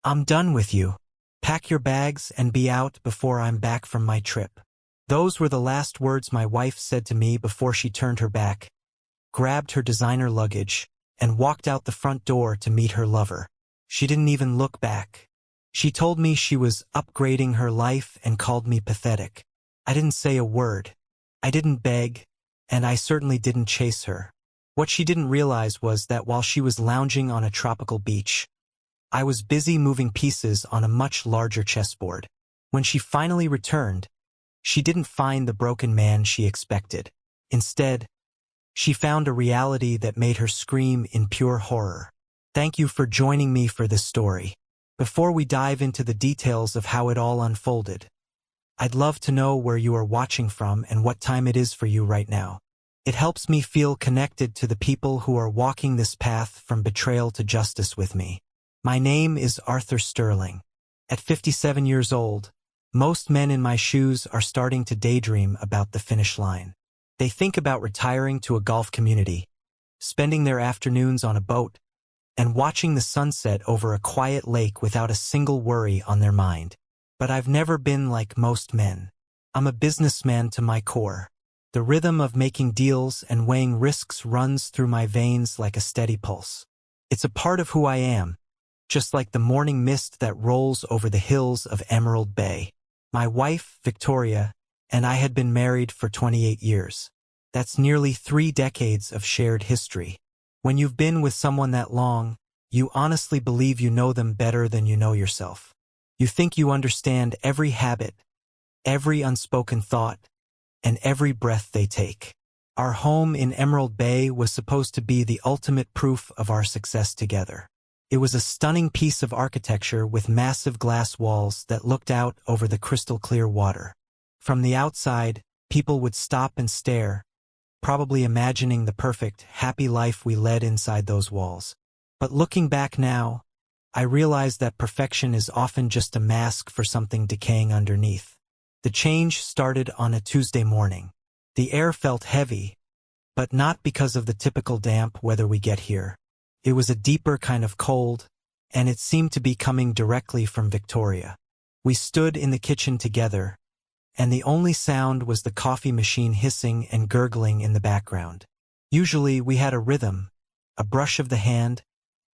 I'm done with you. Pack your bags and be out before I'm back from my trip. Those were the last words my wife said to me before she turned her back, grabbed her designer luggage, and walked out the front door to meet her lover. She didn't even look back. She told me she was upgrading her life and called me pathetic. I didn't say a word. I didn't beg, and I certainly didn't chase her. What she didn't realize was that while she was lounging on a tropical beach, I was busy moving pieces on a much larger chessboard. When she finally returned, she didn't find the broken man she expected. Instead, she found a reality that made her scream in pure horror. Thank you for joining me for this story. Before we dive into the details of how it all unfolded, I'd love to know where you are watching from and what time it is for you right now. It helps me feel connected to the people who are walking this path from betrayal to justice with me. My name is Arthur Sterling. At 57 years old, most men in my shoes are starting to daydream about the finish line. They think about retiring to a golf community, spending their afternoons on a boat, and watching the sunset over a quiet lake without a single worry on their mind. But I've never been like most men. I'm a businessman to my core. The rhythm of making deals and weighing risks runs through my veins like a steady pulse. It's a part of who I am, just like the morning mist that rolls over the hills of Emerald Bay. My wife, Victoria, and I had been married for 28 years. That's nearly 3 decades of shared history. When you've been with someone that long, you honestly believe you know them better than you know yourself. You think you understand every habit, every unspoken thought, and every breath they take. Our home in Emerald Bay was supposed to be the ultimate proof of our success together. It was a stunning piece of architecture with massive glass walls that looked out over the crystal-clear water. From the outside, people would stop and stare, probably imagining the perfect, happy life we led inside those walls. But looking back now, I realize that perfection is often just a mask for something decaying underneath. The change started on a Tuesday morning. The air felt heavy, but not because of the typical damp weather we get here. It was a deeper kind of cold, and it seemed to be coming directly from Victoria. We stood in the kitchen together, and the only sound was the coffee machine hissing and gurgling in the background. Usually we had a rhythm, a brush of the hand,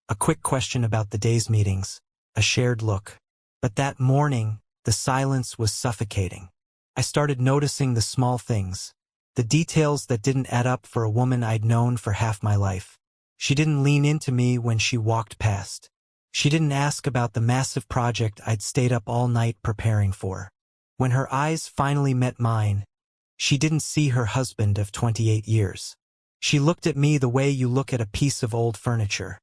a quick question about the day's meetings, a shared look. But that morning, the silence was suffocating. I started noticing the small things, the details that didn't add up for a woman I'd known for half my life. She didn't lean into me when she walked past. She didn't ask about the massive project I'd stayed up all night preparing for. When her eyes finally met mine, she didn't see her husband of 28 years. She looked at me the way you look at a piece of old furniture.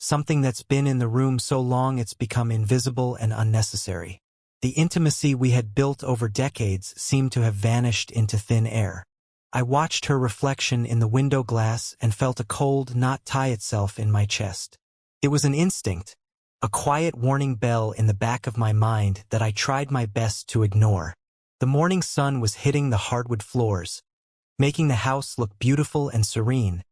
Something that's been in the room so long it's become invisible and unnecessary. The intimacy we had built over decades seemed to have vanished into thin air. I watched her reflection in the window glass and felt a cold knot tie itself in my chest. It was an instinct, a quiet warning bell in the back of my mind that I tried my best to ignore. The morning sun was hitting the hardwood floors, making the house look beautiful and serene,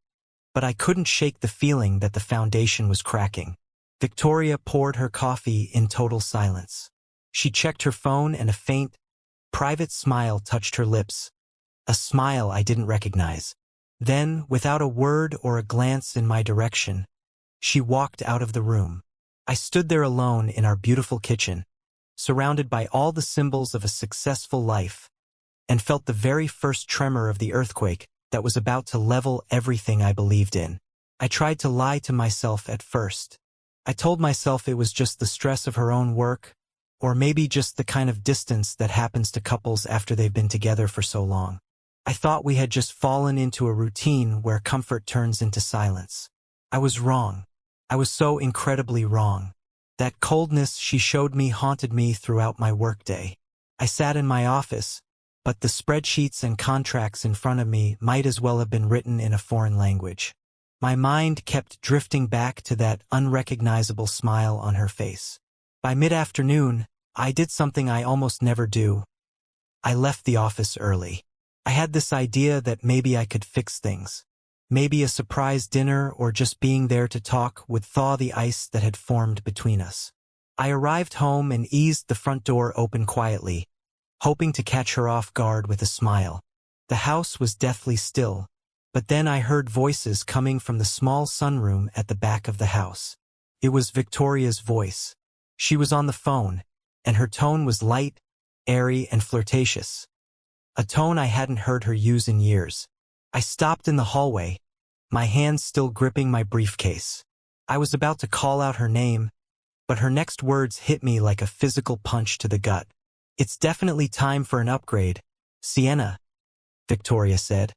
but I couldn't shake the feeling that the foundation was cracking. Victoria poured her coffee in total silence. She checked her phone and a faint, private smile touched her lips. A smile I didn't recognize. Then, without a word or a glance in my direction, she walked out of the room. I stood there alone in our beautiful kitchen, surrounded by all the symbols of a successful life, and felt the very first tremor of the earthquake that was about to level everything I believed in. I tried to lie to myself at first. I told myself it was just the stress of her own work, or maybe just the kind of distance that happens to couples after they've been together for so long. I thought we had just fallen into a routine where comfort turns into silence. I was wrong. I was so incredibly wrong. That coldness she showed me haunted me throughout my workday. I sat in my office, but the spreadsheets and contracts in front of me might as well have been written in a foreign language. My mind kept drifting back to that unrecognizable smile on her face. By mid-afternoon, I did something I almost never do. I left the office early. I had this idea that maybe I could fix things. Maybe a surprise dinner or just being there to talk would thaw the ice that had formed between us. I arrived home and eased the front door open quietly, hoping to catch her off guard with a smile. The house was deathly still, but then I heard voices coming from the small sunroom at the back of the house. It was Victoria's voice. She was on the phone, and her tone was light, airy, and flirtatious. A tone I hadn't heard her use in years. I stopped in the hallway, my hands still gripping my briefcase. I was about to call out her name, but her next words hit me like a physical punch to the gut. "It's definitely time for an upgrade, Sienna," Victoria said,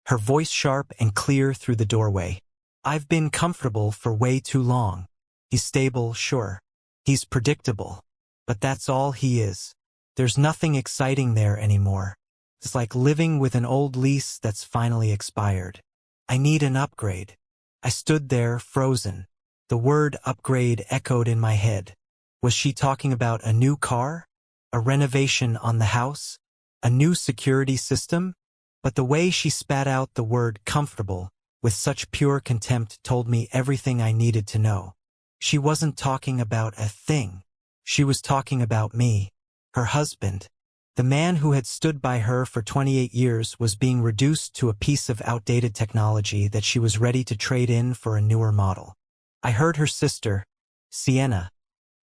her voice sharp and clear through the doorway. "I've been comfortable for way too long. He's stable, sure. He's predictable. But that's all he is. There's nothing exciting there anymore. It's like living with an old lease that's finally expired. I need an upgrade." I stood there, frozen. The word upgrade echoed in my head. Was she talking about a new car? A renovation on the house? A new security system? But the way she spat out the word comfortable, with such pure contempt, told me everything I needed to know. She wasn't talking about a thing. She was talking about me, her husband. The man who had stood by her for 28 years was being reduced to a piece of outdated technology that she was ready to trade in for a newer model. I heard her sister, Sienna,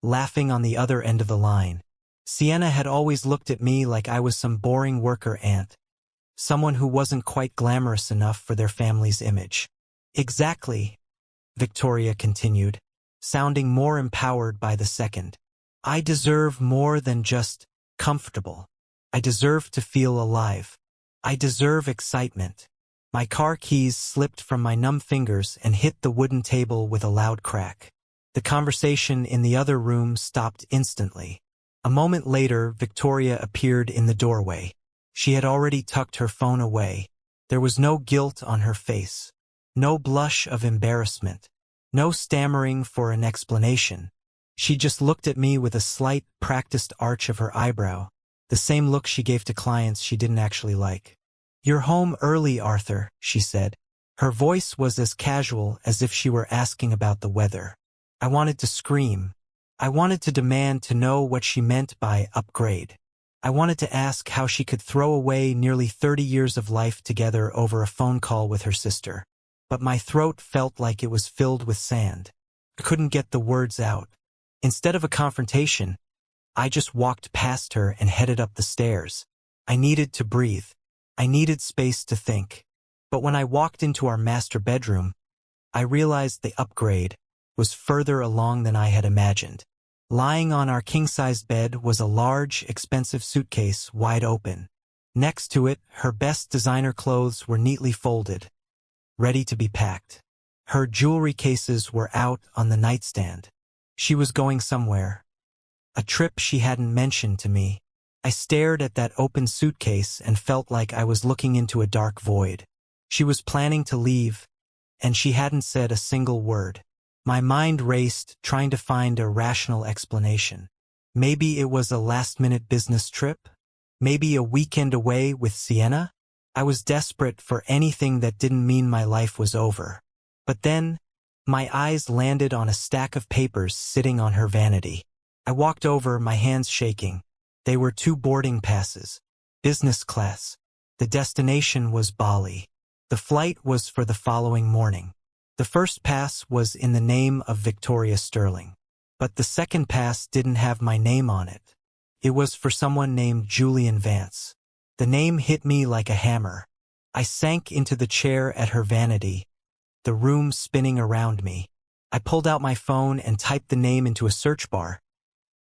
laughing on the other end of the line. Sienna had always looked at me like I was some boring worker ant, someone who wasn't quite glamorous enough for their family's image. "Exactly," Victoria continued, sounding more empowered by the second. "I deserve more than just comfortable. I deserve to feel alive. I deserve excitement." My car keys slipped from my numb fingers and hit the wooden table with a loud crack. The conversation in the other room stopped instantly. A moment later, Victoria appeared in the doorway. She had already tucked her phone away. There was no guilt on her face, no blush of embarrassment, no stammering for an explanation. She just looked at me with a slight, practiced arch of her eyebrow, the same look she gave to clients she didn't actually like. "You're home early, Arthur," she said. Her voice was as casual as if she were asking about the weather. I wanted to scream. I wanted to demand to know what she meant by upgrade. I wanted to ask how she could throw away nearly 30 years of life together over a phone call with her sister. But my throat felt like it was filled with sand. I couldn't get the words out. Instead of a confrontation, I just walked past her and headed up the stairs. I needed to breathe. I needed space to think. But when I walked into our master bedroom, I realized the upgrade was further along than I had imagined. Lying on our king-sized bed was a large, expensive suitcase wide open. Next to it, her best designer clothes were neatly folded, ready to be packed. Her jewelry cases were out on the nightstand. She was going somewhere. A trip she hadn't mentioned to me. I stared at that open suitcase and felt like I was looking into a dark void. She was planning to leave, and she hadn't said a single word. My mind raced, trying to find a rational explanation. Maybe it was a last-minute business trip? Maybe a weekend away with Sienna? I was desperate for anything that didn't mean my life was over. But then, my eyes landed on a stack of papers sitting on her vanity. I walked over, my hands shaking. They were 2 boarding passes. Business class. The destination was Bali. The flight was for the following morning. The first pass was in the name of Victoria Sterling. But the second pass didn't have my name on it. It was for someone named Julian Vance. The name hit me like a hammer. I sank into the chair at her vanity, the room spinning around me. I pulled out my phone and typed the name into a search bar,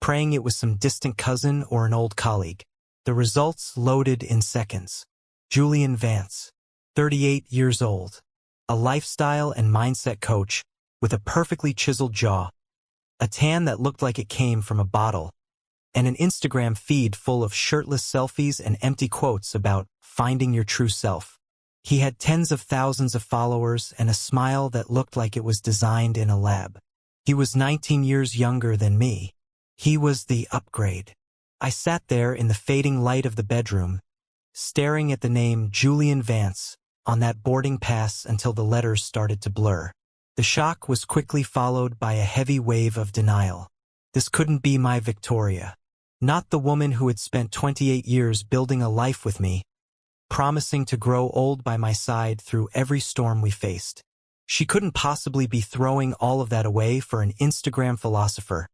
praying it was some distant cousin or an old colleague. The results loaded in seconds. Julian Vance, 38 years old, a lifestyle and mindset coach with a perfectly chiseled jaw, a tan that looked like it came from a bottle, and an Instagram feed full of shirtless selfies and empty quotes about finding your true self. He had tens of thousands of followers and a smile that looked like it was designed in a lab. He was 19 years younger than me. He was the upgrade. I sat there in the fading light of the bedroom, staring at the name Julian Vance on that boarding pass until the letters started to blur. The shock was quickly followed by a heavy wave of denial. This couldn't be my Victoria. Not the woman who had spent 28 years building a life with me, promising to grow old by my side through every storm we faced. She couldn't possibly be throwing all of that away for an Instagram philosopher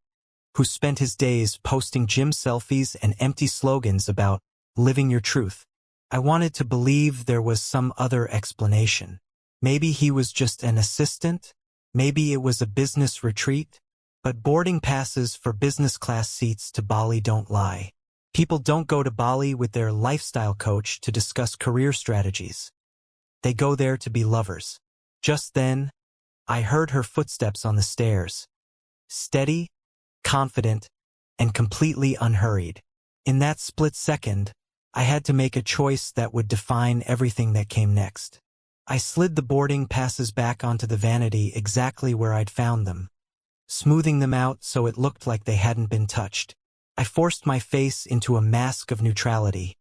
who spent his days posting gym selfies and empty slogans about living your truth. I wanted to believe there was some other explanation. Maybe he was just an assistant. Maybe it was a business retreat. But boarding passes for business class seats to Bali don't lie. People don't go to Bali with their lifestyle coach to discuss career strategies. They go there to be lovers. Just then, I heard her footsteps on the stairs. Steady, confident, and completely unhurried. In that split second, I had to make a choice that would define everything that came next. I slid the boarding passes back onto the vanity exactly where I'd found them, smoothing them out so it looked like they hadn't been touched. I forced my face into a mask of neutrality,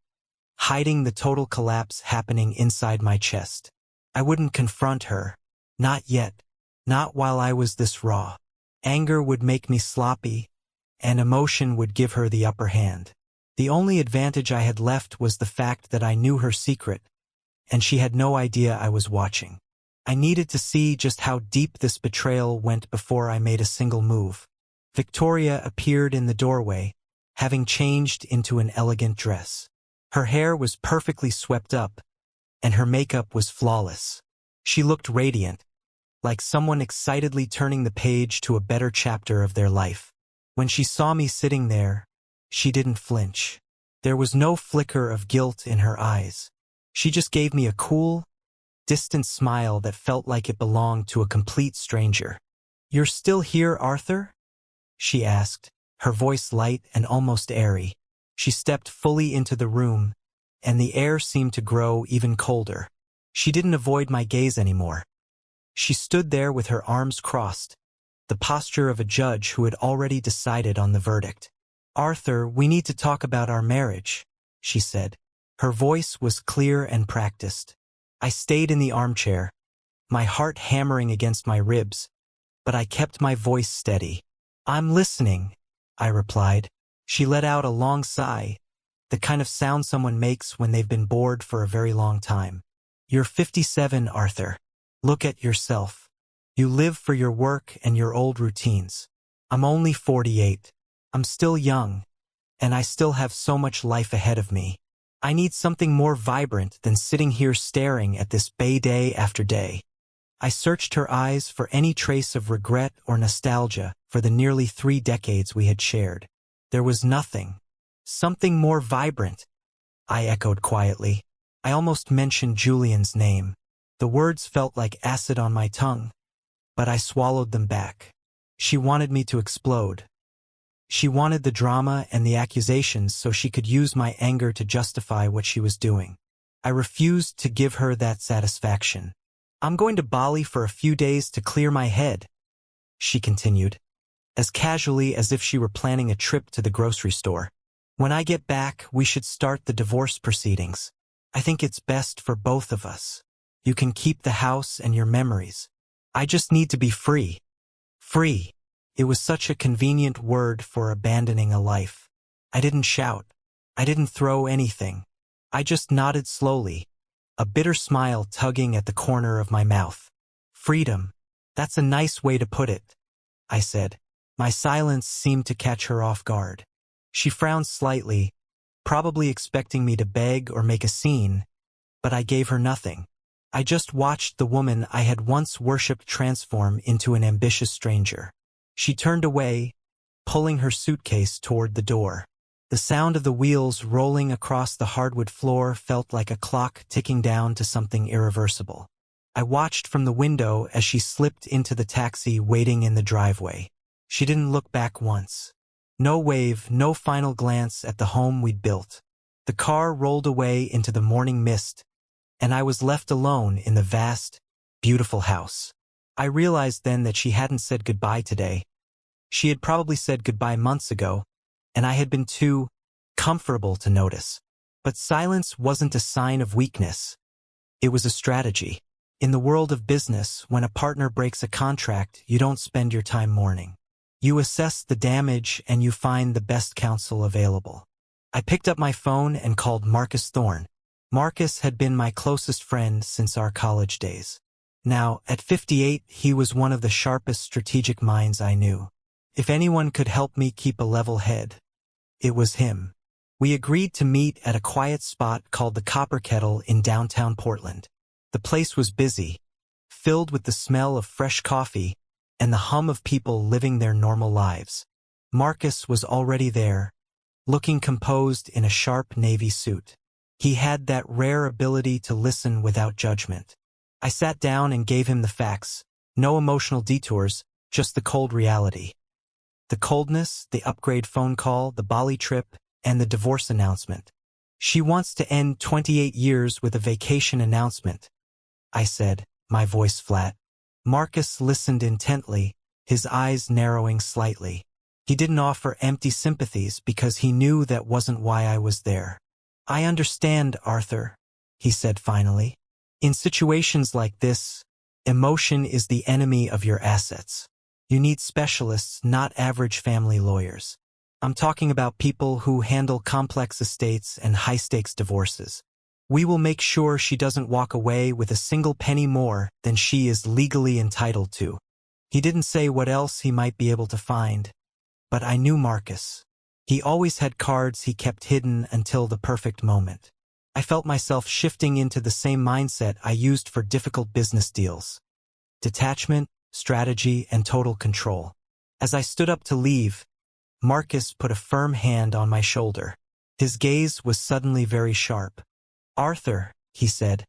hiding the total collapse happening inside my chest. I wouldn't confront her. Not yet. Not while I was this raw. Anger would make me sloppy, and emotion would give her the upper hand. The only advantage I had left was the fact that I knew her secret, and she had no idea I was watching. I needed to see just how deep this betrayal went before I made a single move. Victoria appeared in the doorway, having changed into an elegant dress. Her hair was perfectly swept up, and her makeup was flawless. She looked radiant, like someone excitedly turning the page to a better chapter of their life. When she saw me sitting there, she didn't flinch. There was no flicker of guilt in her eyes. She just gave me a cool, distant smile that felt like it belonged to a complete stranger. "You're still here, Arthur?" she asked, her voice light and almost airy. She stepped fully into the room, and the air seemed to grow even colder. She didn't avoid my gaze anymore. She stood there with her arms crossed, the posture of a judge who had already decided on the verdict. "Arthur, we need to talk about our marriage," she said. Her voice was clear and practiced. I stayed in the armchair, my heart hammering against my ribs, but I kept my voice steady. "I'm listening," I replied. She let out a long sigh, the kind of sound someone makes when they've been bored for a very long time. "You're 57, Arthur. Look at yourself. You live for your work and your old routines. I'm only 48. I'm still young, and I still have so much life ahead of me. I need something more vibrant than sitting here staring at this bay day after day." I searched her eyes for any trace of regret or nostalgia for the nearly 3 decades we had shared. There was nothing. "Something more vibrant," I echoed quietly. I almost mentioned Julian's name. The words felt like acid on my tongue, but I swallowed them back. She wanted me to explode. She wanted the drama and the accusations so she could use my anger to justify what she was doing. I refused to give her that satisfaction. "I'm going to Bali for a few days to clear my head," she continued, as casually as if she were planning a trip to the grocery store. "When I get back, we should start the divorce proceedings. I think it's best for both of us. You can keep the house and your memories. I just need to be free." Free. It was such a convenient word for abandoning a life. I didn't shout. I didn't throw anything. I just nodded slowly, a bitter smile tugging at the corner of my mouth. "Freedom. That's a nice way to put it," I said. My silence seemed to catch her off guard. She frowned slightly, probably expecting me to beg or make a scene, but I gave her nothing. I just watched the woman I had once worshipped transform into an ambitious stranger. She turned away, pulling her suitcase toward the door. The sound of the wheels rolling across the hardwood floor felt like a clock ticking down to something irreversible. I watched from the window as she slipped into the taxi waiting in the driveway. She didn't look back once. No wave, no final glance at the home we'd built. The car rolled away into the morning mist, and I was left alone in the vast, beautiful house. I realized then that she hadn't said goodbye today. She had probably said goodbye months ago, and I had been too comfortable to notice. But silence wasn't a sign of weakness. It was a strategy. In the world of business, when a partner breaks a contract, you don't spend your time mourning. You assess the damage and you find the best counsel available. I picked up my phone and called Marcus Thorne. Marcus had been my closest friend since our college days. Now, at 58, he was one of the sharpest strategic minds I knew. If anyone could help me keep a level head, it was him. We agreed to meet at a quiet spot called the Copper Kettle in downtown Portland. The place was busy, filled with the smell of fresh coffee and the hum of people living their normal lives. Marcus was already there, looking composed in a sharp navy suit. He had that rare ability to listen without judgment. I sat down and gave him the facts. No emotional detours, just the cold reality. The coldness, the upgrade phone call, the Bali trip, and the divorce announcement. She wants to end 28 years with a vacation announcement, I said, my voice flat. Marcus listened intently, his eyes narrowing slightly. He didn't offer empty sympathies because he knew that wasn't why I was there. I understand, Arthur, he said finally. In situations like this, emotion is the enemy of your assets. You need specialists, not average family lawyers. I'm talking about people who handle complex estates and high-stakes divorces. We will make sure she doesn't walk away with a single penny more than she is legally entitled to. He didn't say what else he might be able to find, but I knew Marcus. He always had cards he kept hidden until the perfect moment. I felt myself shifting into the same mindset I used for difficult business deals. Detachment, strategy, and total control. As I stood up to leave, Marcus put a firm hand on my shoulder. His gaze was suddenly very sharp. Arthur, he said,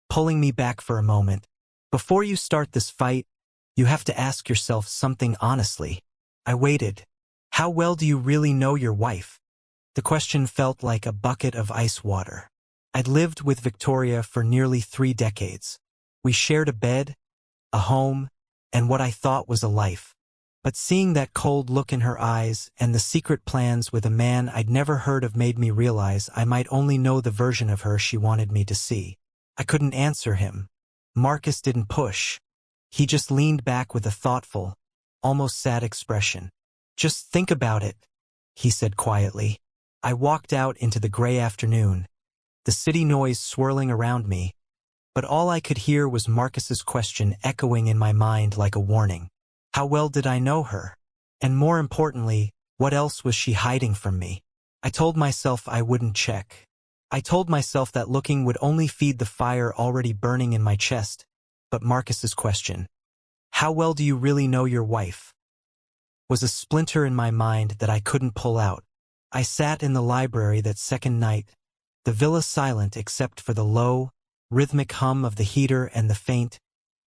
pulling me back for a moment, before you start this fight, you have to ask yourself something honestly. I waited. How well do you really know your wife? The question felt like a bucket of ice water. I'd lived with Victoria for nearly 3 decades. We shared a bed, a home, and what I thought was a life. But seeing that cold look in her eyes and the secret plans with a man I'd never heard of made me realize I might only know the version of her she wanted me to see. I couldn't answer him. Marcus didn't push. He just leaned back with a thoughtful, almost sad expression. Just think about it, he said quietly. I walked out into the gray afternoon, the city noise swirling around me, but all I could hear was Marcus's question echoing in my mind like a warning. How well did I know her? And more importantly, what else was she hiding from me? I told myself I wouldn't check. I told myself that looking would only feed the fire already burning in my chest. But Marcus's question, how well do you really know your wife? Was a splinter in my mind that I couldn't pull out. I sat in the library that second night, the villa silent except for the low, rhythmic hum of the heater and the faint,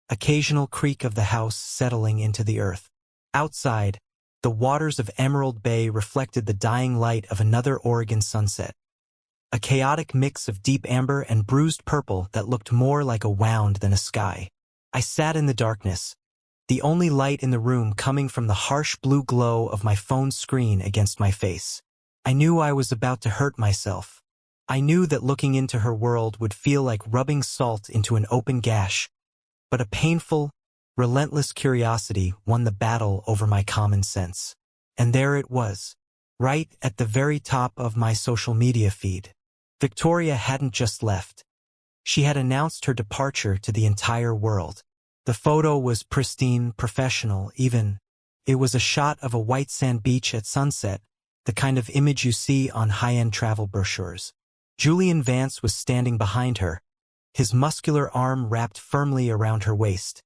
occasional creak of the house settling into the earth. Outside, the waters of Emerald Bay reflected the dying light of another Oregon sunset. A chaotic mix of deep amber and bruised purple that looked more like a wound than a sky. I sat in the darkness, the only light in the room coming from the harsh blue glow of my phone screen against my face. I knew I was about to hurt myself. I knew that looking into her world would feel like rubbing salt into an open gash. But a painful, relentless curiosity won the battle over my common sense. And there it was, right at the very top of my social media feed. Victoria hadn't just left. She had announced her departure to the entire world. The photo was pristine, professional, even. It was a shot of a white sand beach at sunset, the kind of image you see on high-end travel brochures. Julian Vance was standing behind her, his muscular arm wrapped firmly around her waist,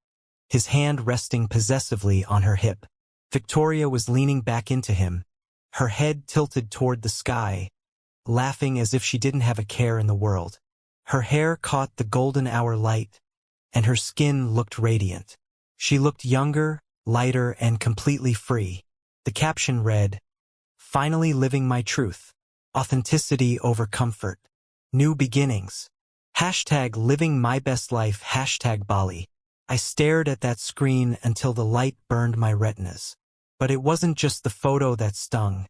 his hand resting possessively on her hip. Victoria was leaning back into him, her head tilted toward the sky, laughing as if she didn't have a care in the world. Her hair caught the golden hour light, and her skin looked radiant. She looked younger, lighter, and completely free. The caption read, "Finally living my truth. Authenticity over comfort. New beginnings. Hashtag living my best life. Hashtag Bali." I stared at that screen until the light burned my retinas. But it wasn't just the photo that stung.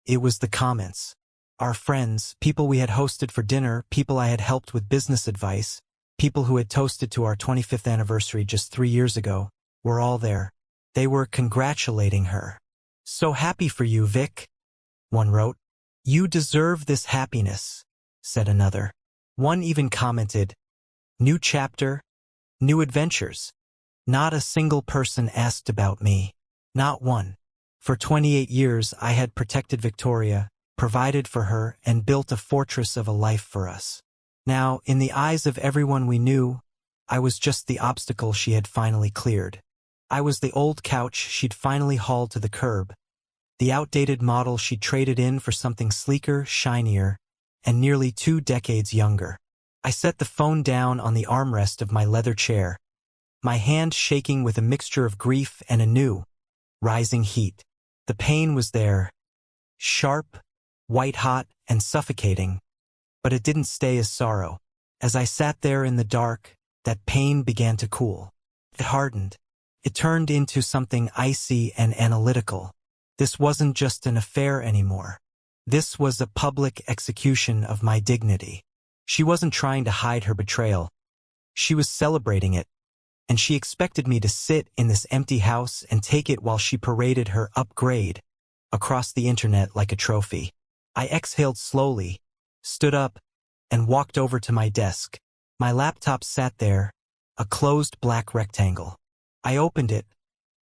It was the comments. Our friends, people we had hosted for dinner, people I had helped with business advice, people who had toasted to our 25th anniversary just 3 years ago, were all there. They were congratulating her. "So happy for you, Vic," one wrote. "You deserve this happiness," said another. One even commented, "New chapter, new adventures." Not a single person asked about me. Not one. For 28 years I had protected Victoria, provided for her, and built a fortress of a life for us. Now, in the eyes of everyone we knew, I was just the obstacle she had finally cleared. I was the old couch she'd finally hauled to the curb, the outdated model she traded in for something sleeker, shinier, and nearly 2 decades younger. I set the phone down on the armrest of my leather chair, my hand shaking with a mixture of grief and a new, rising heat. The pain was there, sharp, white-hot, and suffocating, but it didn't stay as sorrow. As I sat there in the dark, that pain began to cool. It hardened. It turned into something icy and analytical. This wasn't just an affair anymore. This was a public execution of my dignity. She wasn't trying to hide her betrayal. She was celebrating it, and she expected me to sit in this empty house and take it while she paraded her upgrade across the internet like a trophy. I exhaled slowly, stood up, and walked over to my desk. My laptop sat there, a closed black rectangle. I opened it,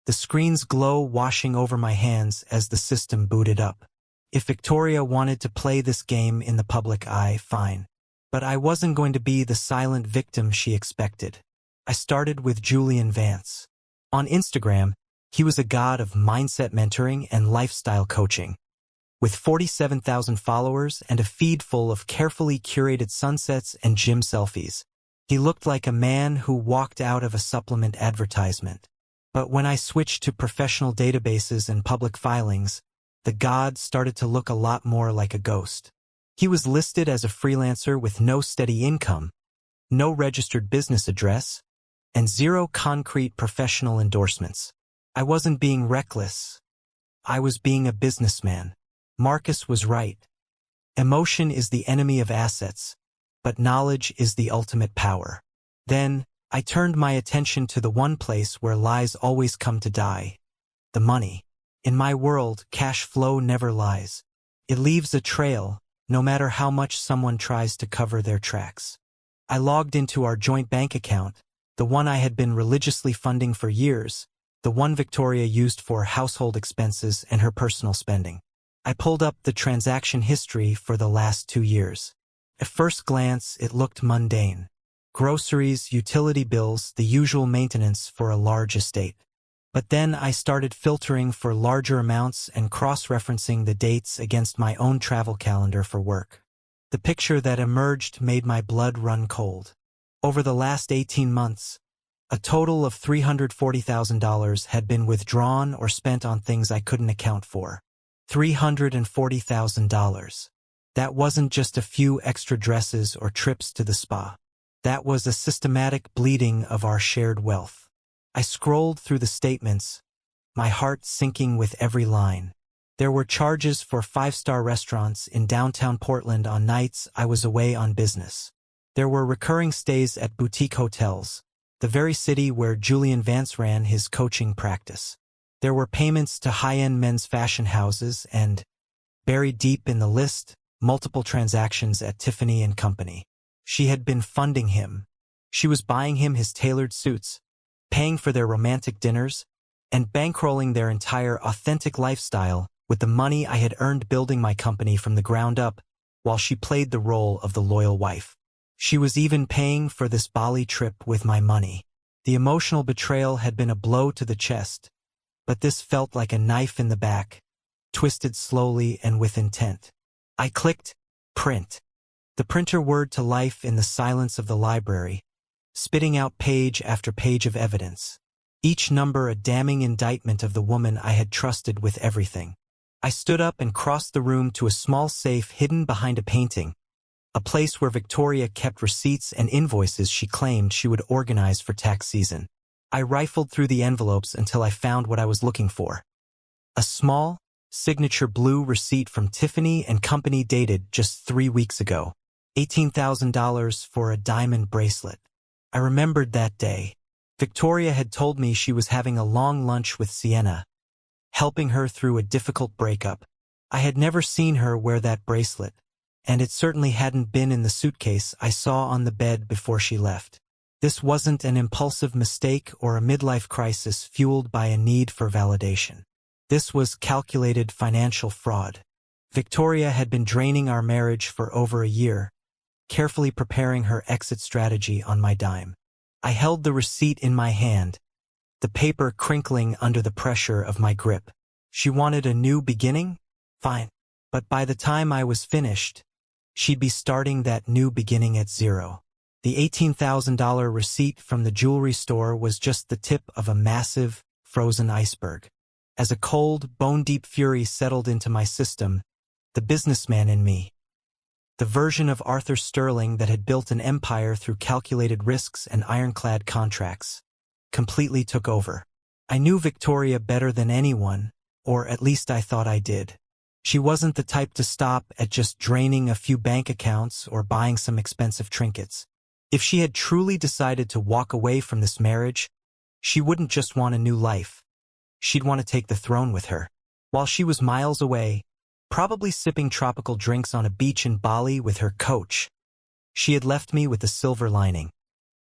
the screen's glow washing over my hands as the system booted up. If Victoria wanted to play this game in the public eye, fine. But I wasn't going to be the silent victim she expected. I started with Julian Vance. On Instagram, he was a god of mindset mentoring and lifestyle coaching. With 47,000 followers and a feed full of carefully curated sunsets and gym selfies, he looked like a man who walked out of a supplement advertisement. But when I switched to professional databases and public filings, the god started to look a lot more like a ghost. He was listed as a freelancer with no steady income, no registered business address, and 0 concrete professional endorsements. I wasn't being reckless. I was being a businessman. Marcus was right. Emotion is the enemy of assets, but knowledge is the ultimate power. Then, I turned my attention to the one place where lies always come to die: the money. In my world, cash flow never lies. It leaves a trail, no matter how much someone tries to cover their tracks. I logged into our joint bank account, the one I had been religiously funding for years, the one Victoria used for household expenses and her personal spending. I pulled up the transaction history for the last 2 years. At first glance, it looked mundane. Groceries, utility bills, the usual maintenance for a large estate. But then I started filtering for larger amounts and cross-referencing the dates against my own travel calendar for work. The picture that emerged made my blood run cold. Over the last 18 months, a total of $340,000 had been withdrawn or spent on things I couldn't account for. $340,000. That wasn't just a few extra dresses or trips to the spa. That was a systematic bleeding of our shared wealth. I scrolled through the statements, my heart sinking with every line. There were charges for 5-star restaurants in downtown Portland on nights I was away on business. There were recurring stays at boutique hotels, the very city where Julian Vance ran his coaching practice. There were payments to high-end men's fashion houses and, buried deep in the list, multiple transactions at Tiffany & Company. She had been funding him. She was buying him his tailored suits, paying for their romantic dinners, and bankrolling their entire authentic lifestyle with the money I had earned building my company from the ground up, while she played the role of the loyal wife. She was even paying for this Bali trip with my money. The emotional betrayal had been a blow to the chest, but this felt like a knife in the back, twisted slowly and with intent. I clicked print. The printer whirred to life in the silence of the library, spitting out page after page of evidence, each number a damning indictment of the woman I had trusted with everything. I stood up and crossed the room to a small safe hidden behind a painting, a place where Victoria kept receipts and invoices she claimed she would organize for tax season. I rifled through the envelopes until I found what I was looking for. A small, signature blue receipt from Tiffany & Company dated just 3 weeks ago. $18,000 for a diamond bracelet. I remembered that day. Victoria had told me she was having a long lunch with Sienna, helping her through a difficult breakup. I had never seen her wear that bracelet, and it certainly hadn't been in the suitcase I saw on the bed before she left. This wasn't an impulsive mistake or a midlife crisis fueled by a need for validation. This was calculated financial fraud. Victoria had been draining our marriage for over a year, carefully preparing her exit strategy on my dime. I held the receipt in my hand, the paper crinkling under the pressure of my grip. She wanted a new beginning? Fine. But by the time I was finished, she'd be starting that new beginning at zero. The $18,000 receipt from the jewelry store was just the tip of a massive, frozen iceberg. As a cold, bone-deep fury settled into my system, the businessman in me, the version of Arthur Sterling that had built an empire through calculated risks and ironclad contracts, completely took over. I knew Victoria better than anyone, or at least I thought I did. She wasn't the type to stop at just draining a few bank accounts or buying some expensive trinkets. If she had truly decided to walk away from this marriage, she wouldn't just want a new life. She'd want to take the throne with her. While she was miles away, probably sipping tropical drinks on a beach in Bali with her coach, she had left me with a silver lining.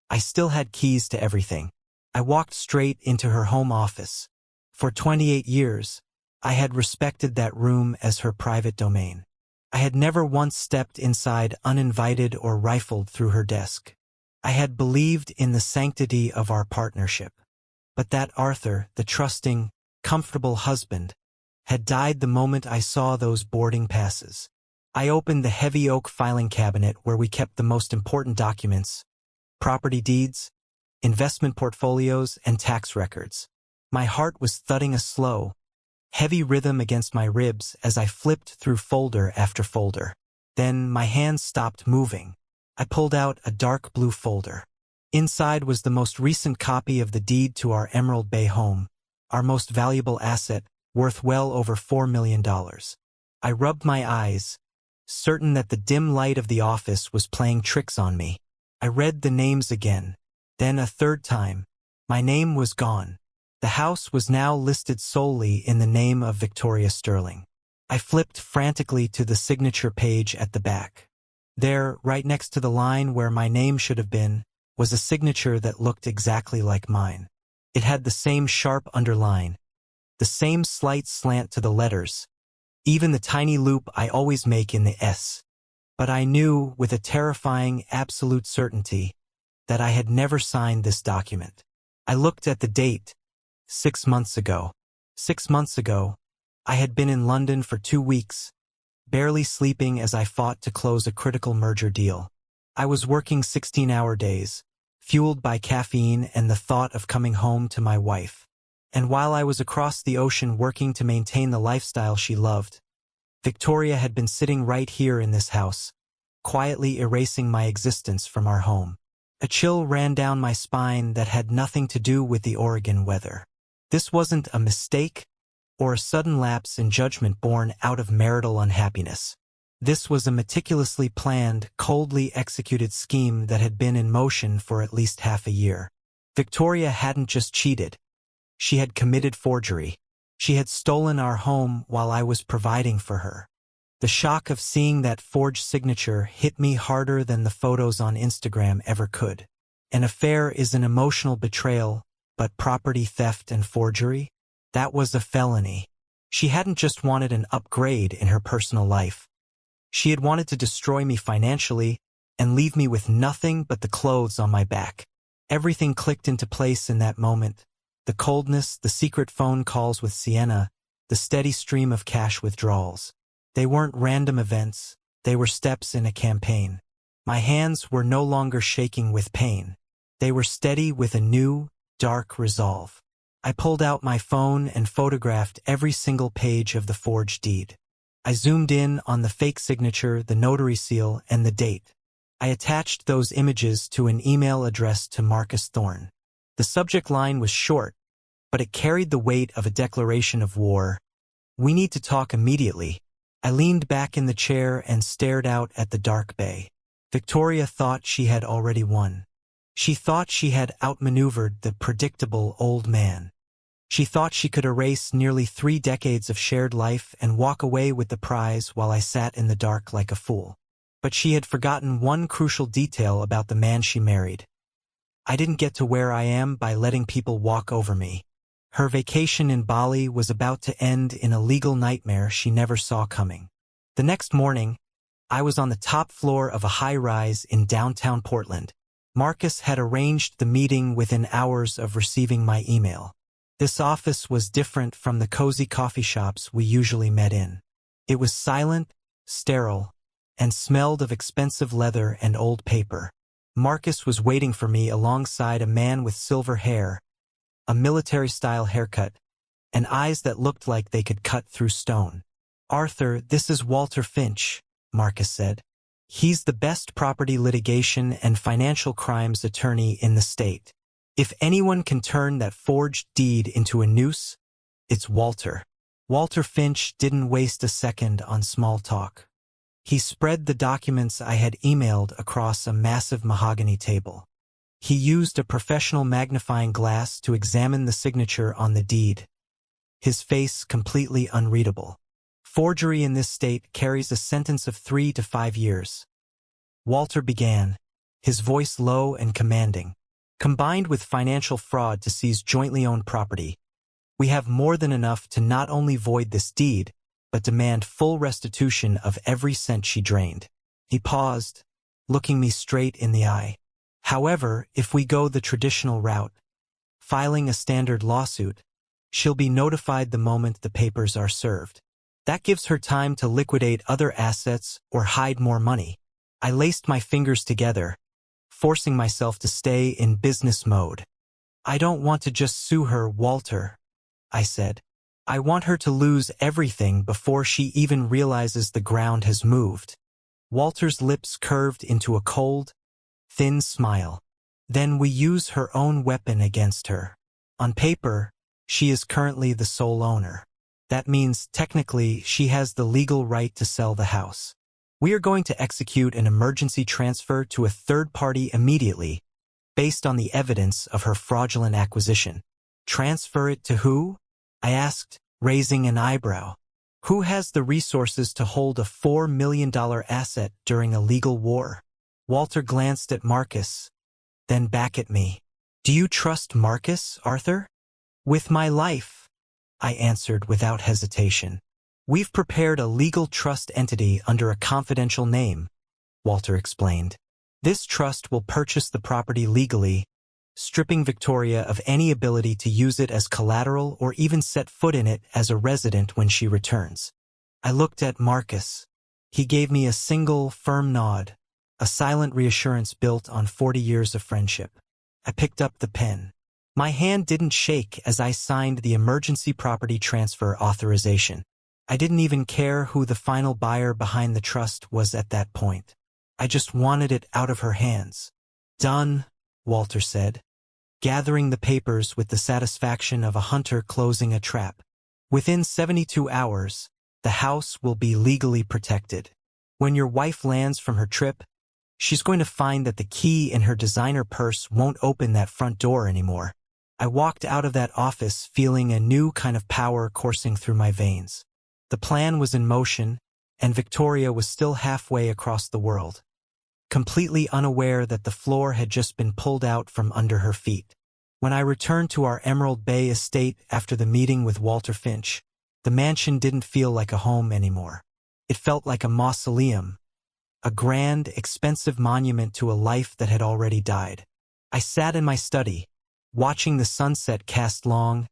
I still had keys to everything. I walked straight into her home office. For 28 years, I had respected that room as her private domain. I had never once stepped inside uninvited or rifled through her desk. I had believed in the sanctity of our partnership. But that Arthur, the trusting, comfortable husband, had died the moment I saw those boarding passes. I opened the heavy oak filing cabinet where we kept the most important documents: property deeds, investment portfolios, and tax records. My heart was thudding a slow, heavy rhythm against my ribs as I flipped through folder after folder. Then my hands stopped moving. I pulled out a dark blue folder. Inside was the most recent copy of the deed to our Emerald Bay home, our most valuable asset, worth well over $4 million. I rubbed my eyes, certain that the dim light of the office was playing tricks on me. I read the names again, then a third time. My name was gone. The house was now listed solely in the name of Victoria Sterling. I flipped frantically to the signature page at the back. There, right next to the line where my name should have been, was a signature that looked exactly like mine. It had the same sharp underline, the same slight slant to the letters, even the tiny loop I always make in the S. But I knew, with a terrifying, absolute certainty, that I had never signed this document. I looked at the date. 6 months ago. 6 months ago, I had been in London for 2 weeks, barely sleeping as I fought to close a critical merger deal. I was working 16-hour days, fueled by caffeine and the thought of coming home to my wife. And while I was across the ocean working to maintain the lifestyle she loved, Victoria had been sitting right here in this house, quietly erasing my existence from our home. A chill ran down my spine that had nothing to do with the Oregon weather. This wasn't a mistake or a sudden lapse in judgment born out of marital unhappiness. This was a meticulously planned, coldly executed scheme that had been in motion for at least half a year. Victoria hadn't just cheated. She had committed forgery. She had stolen our home while I was providing for her. The shock of seeing that forged signature hit me harder than the photos on Instagram ever could. An affair is an emotional betrayal, but property theft and forgery? That was a felony. She hadn't just wanted an upgrade in her personal life. She had wanted to destroy me financially and leave me with nothing but the clothes on my back. Everything clicked into place in that moment. The coldness, the secret phone calls with Sienna, the steady stream of cash withdrawals. They weren't random events, they were steps in a campaign. My hands were no longer shaking with pain. They were steady with a new, dark resolve. I pulled out my phone and photographed every single page of the forged deed. I zoomed in on the fake signature, the notary seal, and the date. I attached those images to an email addressed to Marcus Thorne. The subject line was short, but it carried the weight of a declaration of war. "We need to talk immediately." I leaned back in the chair and stared out at the dark bay. Victoria thought she had already won. She thought she had outmaneuvered the predictable old man. She thought she could erase nearly 3 decades of shared life and walk away with the prize while I sat in the dark like a fool. But she had forgotten one crucial detail about the man she married. I didn't get to where I am by letting people walk over me. Her vacation in Bali was about to end in a legal nightmare she never saw coming. The next morning, I was on the top floor of a high-rise in downtown Portland. Marcus had arranged the meeting within hours of receiving my email. This office was different from the cozy coffee shops we usually met in. It was silent, sterile, and smelled of expensive leather and old paper. Marcus was waiting for me alongside a man with silver hair, a military-style haircut, and eyes that looked like they could cut through stone. "Arthur, this is Walter Finch," Marcus said. "He's the best property litigation and financial crimes attorney in the state. If anyone can turn that forged deed into a noose, it's Walter." Walter Finch didn't waste a second on small talk. He spread the documents I had emailed across a massive mahogany table. He used a professional magnifying glass to examine the signature on the deed, his face completely unreadable. "Forgery in this state carries a sentence of 3 to 5 years. Walter began, his voice low and commanding. "Combined with financial fraud to seize jointly owned property, we have more than enough to not only void this deed, but demand full restitution of every cent she drained." He paused, looking me straight in the eye. "However, if we go the traditional route, filing a standard lawsuit, she'll be notified the moment the papers are served. That gives her time to liquidate other assets or hide more money." I laced my fingers together, forcing myself to stay in business mode. "I don't want to just sue her, Walter," I said. "I want her to lose everything before she even realizes the ground has moved." Walter's lips curved into a cold, thin smile. "Then we use her own weapon against her. On paper, she is currently the sole owner. That means technically she has the legal right to sell the house. We are going to execute an emergency transfer to a third party immediately, based on the evidence of her fraudulent acquisition." "Transfer it to who?" I asked, raising an eyebrow. "Who has the resources to hold a $4 million asset during a legal war?" Walter glanced at Marcus, then back at me. "Do you trust Marcus, Arthur?" "With my life," I answered without hesitation. "We've prepared a legal trust entity under a confidential name," Walter explained. "This trust will purchase the property legally, stripping Victoria of any ability to use it as collateral or even set foot in it as a resident when she returns." I looked at Marcus. He gave me a single, firm nod, a silent reassurance built on 40 years of friendship. I picked up the pen. My hand didn't shake as I signed the emergency property transfer authorization. I didn't even care who the final buyer behind the trust was at that point. I just wanted it out of her hands. "Done," Walter said, gathering the papers with the satisfaction of a hunter closing a trap. "Within 72 hours, the house will be legally protected. When your wife lands from her trip, she's going to find that the key in her designer purse won't open that front door anymore." I walked out of that office feeling a new kind of power coursing through my veins. The plan was in motion, and Victoria was still halfway across the world, completely unaware that the floor had just been pulled out from under her feet. When I returned to our Emerald Bay estate after the meeting with Walter Finch, the mansion didn't feel like a home anymore. It felt like a mausoleum, a grand, expensive monument to a life that had already died. I sat in my study, watching the sunset cast long,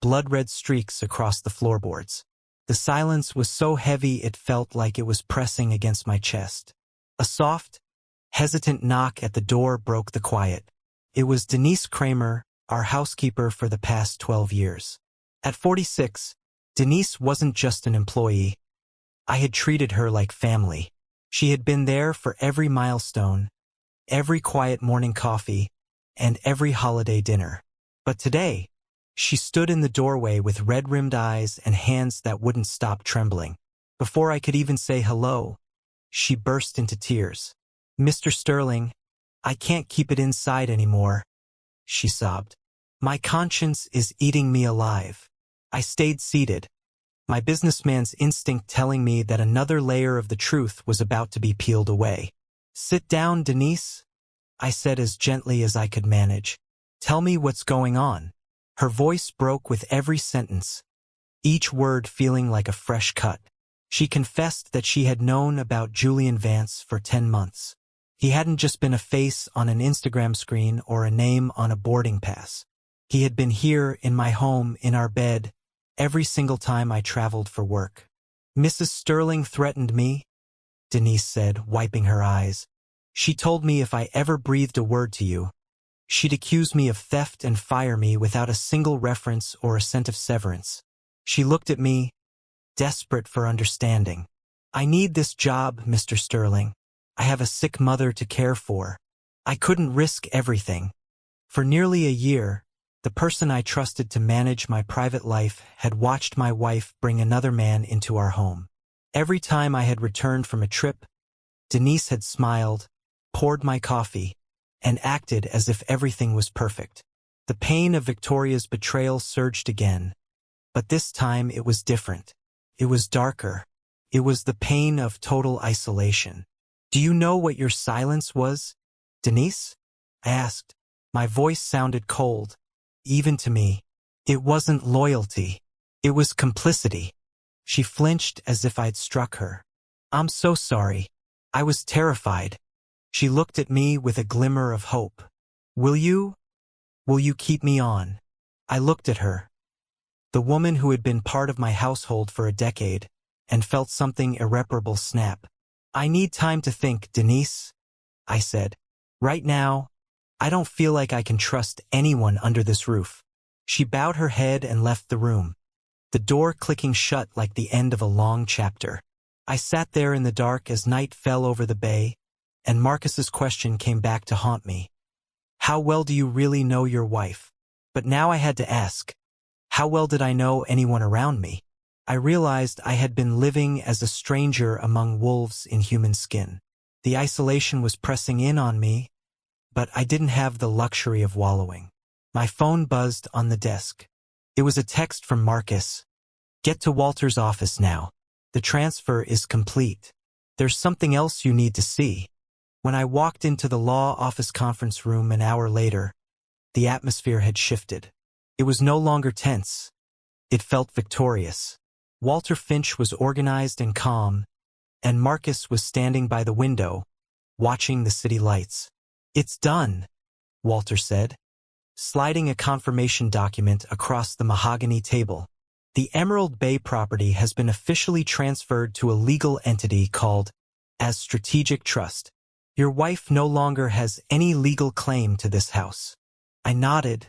blood-red streaks across the floorboards. The silence was so heavy it felt like it was pressing against my chest. A soft, hesitant knock at the door broke the quiet. It was Denise Kramer, our housekeeper for the past 12 years. At 46, Denise wasn't just an employee. I had treated her like family. She had been there for every milestone, every quiet morning coffee, and every holiday dinner. But today, she stood in the doorway with red-rimmed eyes and hands that wouldn't stop trembling. Before I could even say hello, she burst into tears. "Mr. Sterling, I can't keep it inside anymore," she sobbed. My conscience is eating me alive. I stayed seated, my businessman's instinct telling me that another layer of the truth was about to be peeled away. "Sit down, Denise," I said as gently as I could manage. "Tell me what's going on." Her voice broke with every sentence, each word feeling like a fresh cut. She confessed that she had known about Julian Vance for 10 months. He hadn't just been a face on an Instagram screen or a name on a boarding pass. He had been here in my home, in our bed, every single time I traveled for work. "Mrs. Sterling threatened me," Denise said, wiping her eyes. "She told me if I ever breathed a word to you, she'd accuse me of theft and fire me without a single reference or a cent of severance." She looked at me, desperate for understanding. "I need this job, Mr. Sterling. I have a sick mother to care for. I couldn't risk everything." For nearly a year, the person I trusted to manage my private life had watched my wife bring another man into our home. Every time I had returned from a trip, Denise had smiled, poured my coffee, and acted as if everything was perfect. The pain of Victoria's betrayal surged again, but this time it was different. It was darker. It was the pain of total isolation. "Do you know what your silence was, Denise?" I asked. My voice sounded cold, even to me. "It wasn't loyalty. It was complicity." She flinched as if I'd struck her. "I'm so sorry. I was terrified." She looked at me with a glimmer of hope. Will you keep me on?" I looked at her, the woman who had been part of my household for a decade, and felt something irreparable snap. "I need time to think, Denise," I said. "Right now, I don't feel like I can trust anyone under this roof." She bowed her head and left the room, the door clicking shut like the end of a long chapter. I sat there in the dark as night fell over the bay, and Marcus's question came back to haunt me. "How well do you really know your wife?" But now I had to ask, how well did I know anyone around me? I realized I had been living as a stranger among wolves in human skin. The isolation was pressing in on me, but I didn't have the luxury of wallowing. My phone buzzed on the desk. It was a text from Marcus. "Get to Walter's office now. The transfer is complete. There's something else you need to see." When I walked into the law office conference room an hour later, the atmosphere had shifted. It was no longer tense. It felt victorious. Walter Finch was organized and calm, and Marcus was standing by the window, watching the city lights. "It's done," Walter said, sliding a confirmation document across the mahogany table. "The Emerald Bay property has been officially transferred to a legal entity called as Strategic Trust. Your wife no longer has any legal claim to this house." I nodded,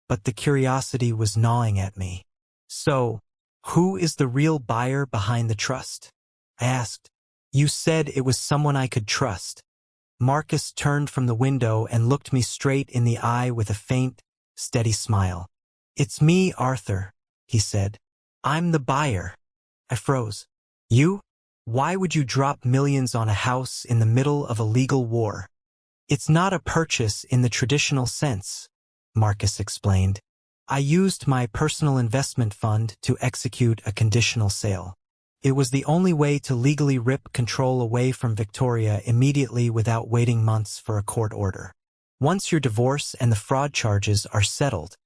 but the curiosity was gnawing at me. "So, who is the real buyer behind the trust?" I asked. "You said it was someone I could trust." Marcus turned from the window and looked me straight in the eye with a faint, steady smile. "It's me, Arthur," he said. "I'm the buyer." I froze. "You? Why would you drop millions on a house in the middle of a legal war?" "It's not a purchase in the traditional sense," Marcus explained. "I used my personal investment fund to execute a conditional sale. It was the only way to legally rip control away from Victoria immediately without waiting months for a court order. Once your divorce and the fraud charges are settled,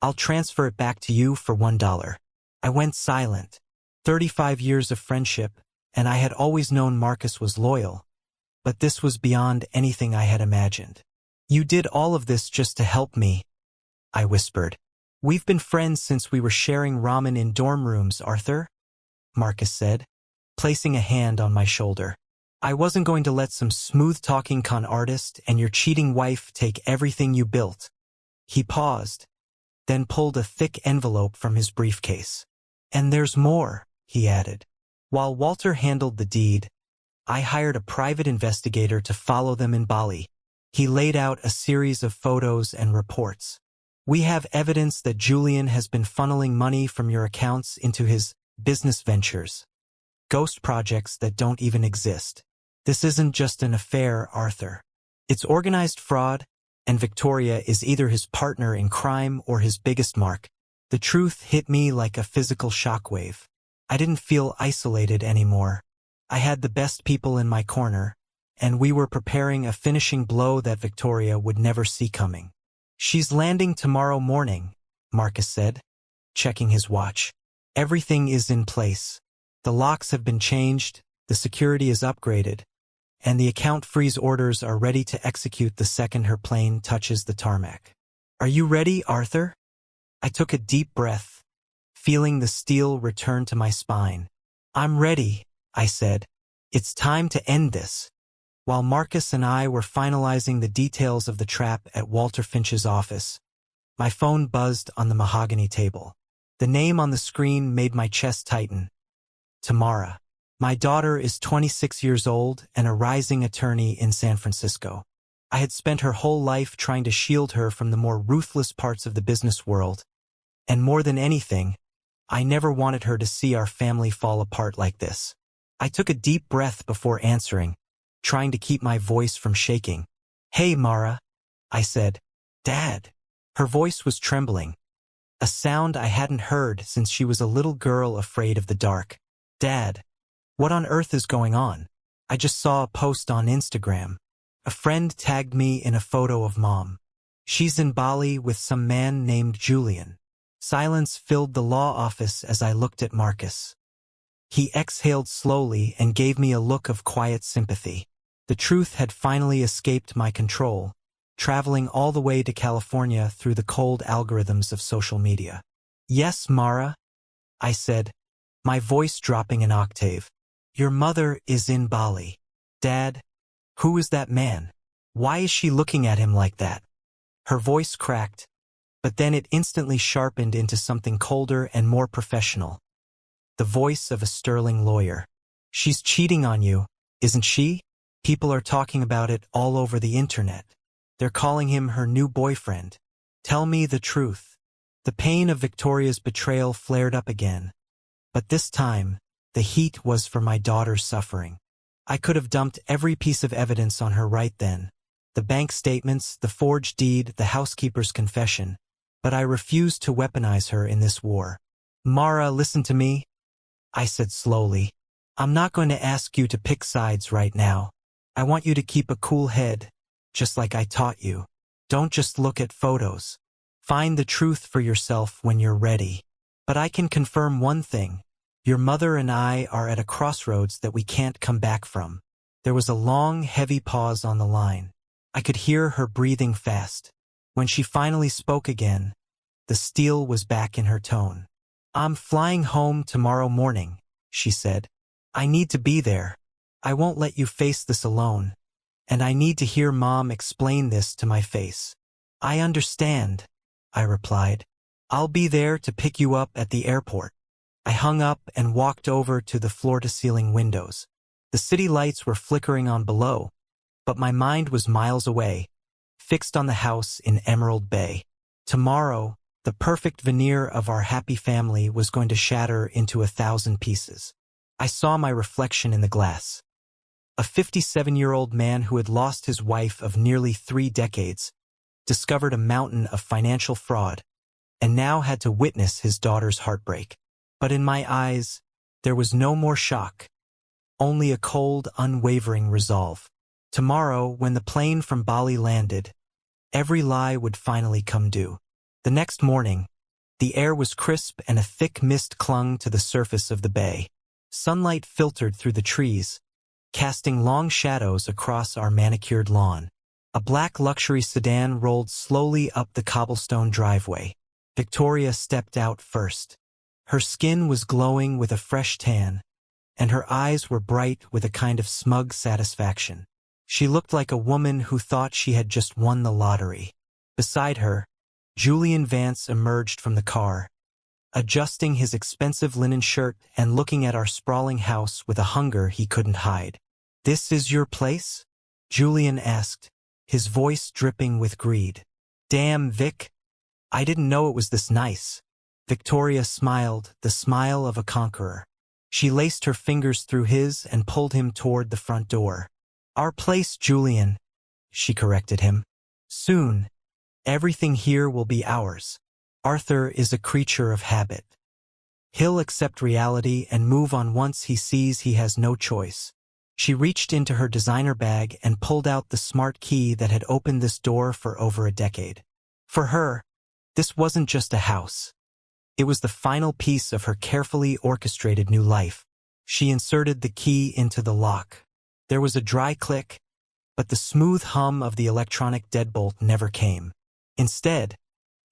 I'll transfer it back to you for $1. I went silent. 35 years of friendship, and I had always known Marcus was loyal, but this was beyond anything I had imagined. "You did all of this just to help me," I whispered. "We've been friends since we were sharing ramen in dorm rooms, Arthur," Marcus said, placing a hand on my shoulder. "I wasn't going to let some smooth-talking con artist and your cheating wife take everything you built." He paused, then pulled a thick envelope from his briefcase. "And there's more," he added. "While Walter handled the deed, I hired a private investigator to follow them in Bali." He laid out a series of photos and reports. "We have evidence that Julian has been funneling money from your accounts into his business ventures, ghost projects that don't even exist. This isn't just an affair, Arthur. It's organized fraud, and Victoria is either his partner in crime or his biggest mark. The truth hit me like a physical shockwave. I didn't feel isolated anymore. I had the best people in my corner, and we were preparing a finishing blow that Victoria would never see coming. "She's landing tomorrow morning," Marcus said, checking his watch. "Everything is in place. The locks have been changed, the security is upgraded, and the account freeze orders are ready to execute the second her plane touches the tarmac. Are you ready, Arthur?" I took a deep breath, feeling the steel return to my spine. "I'm ready," I said. "It's time to end this." While Marcus and I were finalizing the details of the trap at Walter Finch's office, my phone buzzed on the mahogany table. The name on the screen made my chest tighten. Tamara. My daughter is 26 years old and a rising attorney in San Francisco. I had spent her whole life trying to shield her from the more ruthless parts of the business world, and more than anything, I never wanted her to see our family fall apart like this. I took a deep breath before answering, trying to keep my voice from shaking. "Hey, Mara," I said. "Dad." Her voice was trembling, a sound I hadn't heard since she was a little girl afraid of the dark. "Dad, what on earth is going on? I just saw a post on Instagram. A friend tagged me in a photo of Mom. She's in Bali with some man named Julian." Silence filled the law office as I looked at Marcus. He exhaled slowly and gave me a look of quiet sympathy. The truth had finally escaped my control, traveling all the way to California through the cold algorithms of social media. "Yes, Mara," I said, my voice dropping an octave. "Your mother is in Bali." "Dad, who is that man? Why is she looking at him like that?" Her voice cracked, but then it instantly sharpened into something colder and more professional. The voice of a sterling lawyer. "She's cheating on you, isn't she? People are talking about it all over the internet. They're calling him her new boyfriend. Tell me the truth." The pain of Victoria's betrayal flared up again, but this time, the heat was for my daughter's suffering. I could have dumped every piece of evidence on her right then. The bank statements, the forged deed, the housekeeper's confession. But I refused to weaponize her in this war. "Mara, listen to me," I said slowly. "I'm not going to ask you to pick sides right now. I want you to keep a cool head, just like I taught you. Don't just look at photos. Find the truth for yourself when you're ready. But I can confirm one thing. Your mother and I are at a crossroads that we can't come back from." There was a long, heavy pause on the line. I could hear her breathing fast. When she finally spoke again, the steel was back in her tone. "I'm flying home tomorrow morning," she said. "I need to be there. I won't let you face this alone, and I need to hear Mom explain this to my face." "I understand," I replied. "I'll be there to pick you up at the airport." I hung up and walked over to the floor-to-ceiling windows. The city lights were flickering on below, but my mind was miles away, fixed on the house in Emerald Bay. Tomorrow, the perfect veneer of our happy family was going to shatter into 1,000 pieces. I saw my reflection in the glass. A 57-year-old man who had lost his wife of nearly 3 decades, discovered a mountain of financial fraud, and now had to witness his daughter's heartbreak. But in my eyes, there was no more shock, only a cold, unwavering resolve. Tomorrow, when the plane from Bali landed, every lie would finally come due. The next morning, the air was crisp and a thick mist clung to the surface of the bay. Sunlight filtered through the trees, casting long shadows across our manicured lawn. A black luxury sedan rolled slowly up the cobblestone driveway. Victoria stepped out first. Her skin was glowing with a fresh tan, and her eyes were bright with a kind of smug satisfaction. She looked like a woman who thought she had just won the lottery. Beside her, Julian Vance emerged from the car, adjusting his expensive linen shirt and looking at our sprawling house with a hunger he couldn't hide. "This is your place?" Julian asked, his voice dripping with greed. "Damn, Vic. I didn't know it was this nice." Victoria smiled, the smile of a conqueror. She laced her fingers through his and pulled him toward the front door. "Our place, Julian," she corrected him. Soon, everything here will be ours. Arthur is a creature of habit. He'll accept reality and move on once he sees he has no choice. She reached into her designer bag and pulled out the smart key that had opened this door for over a decade. For her, this wasn't just a house. It was the final piece of her carefully orchestrated new life. She inserted the key into the lock. There was a dry click, but the smooth hum of the electronic deadbolt never came. Instead,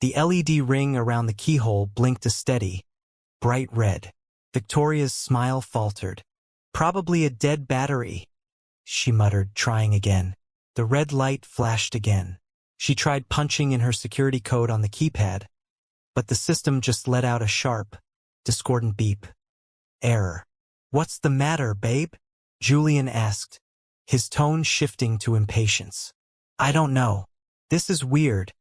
the LED ring around the keyhole blinked a steady, bright red. Victoria's smile faltered. "Probably a dead battery," she muttered, trying again. The red light flashed again. She tried punching in her security code on the keypad, but the system just let out a sharp, discordant beep. Error. "What's the matter, babe?" Julian asked, his tone shifting to impatience. "I don't know. This is weird."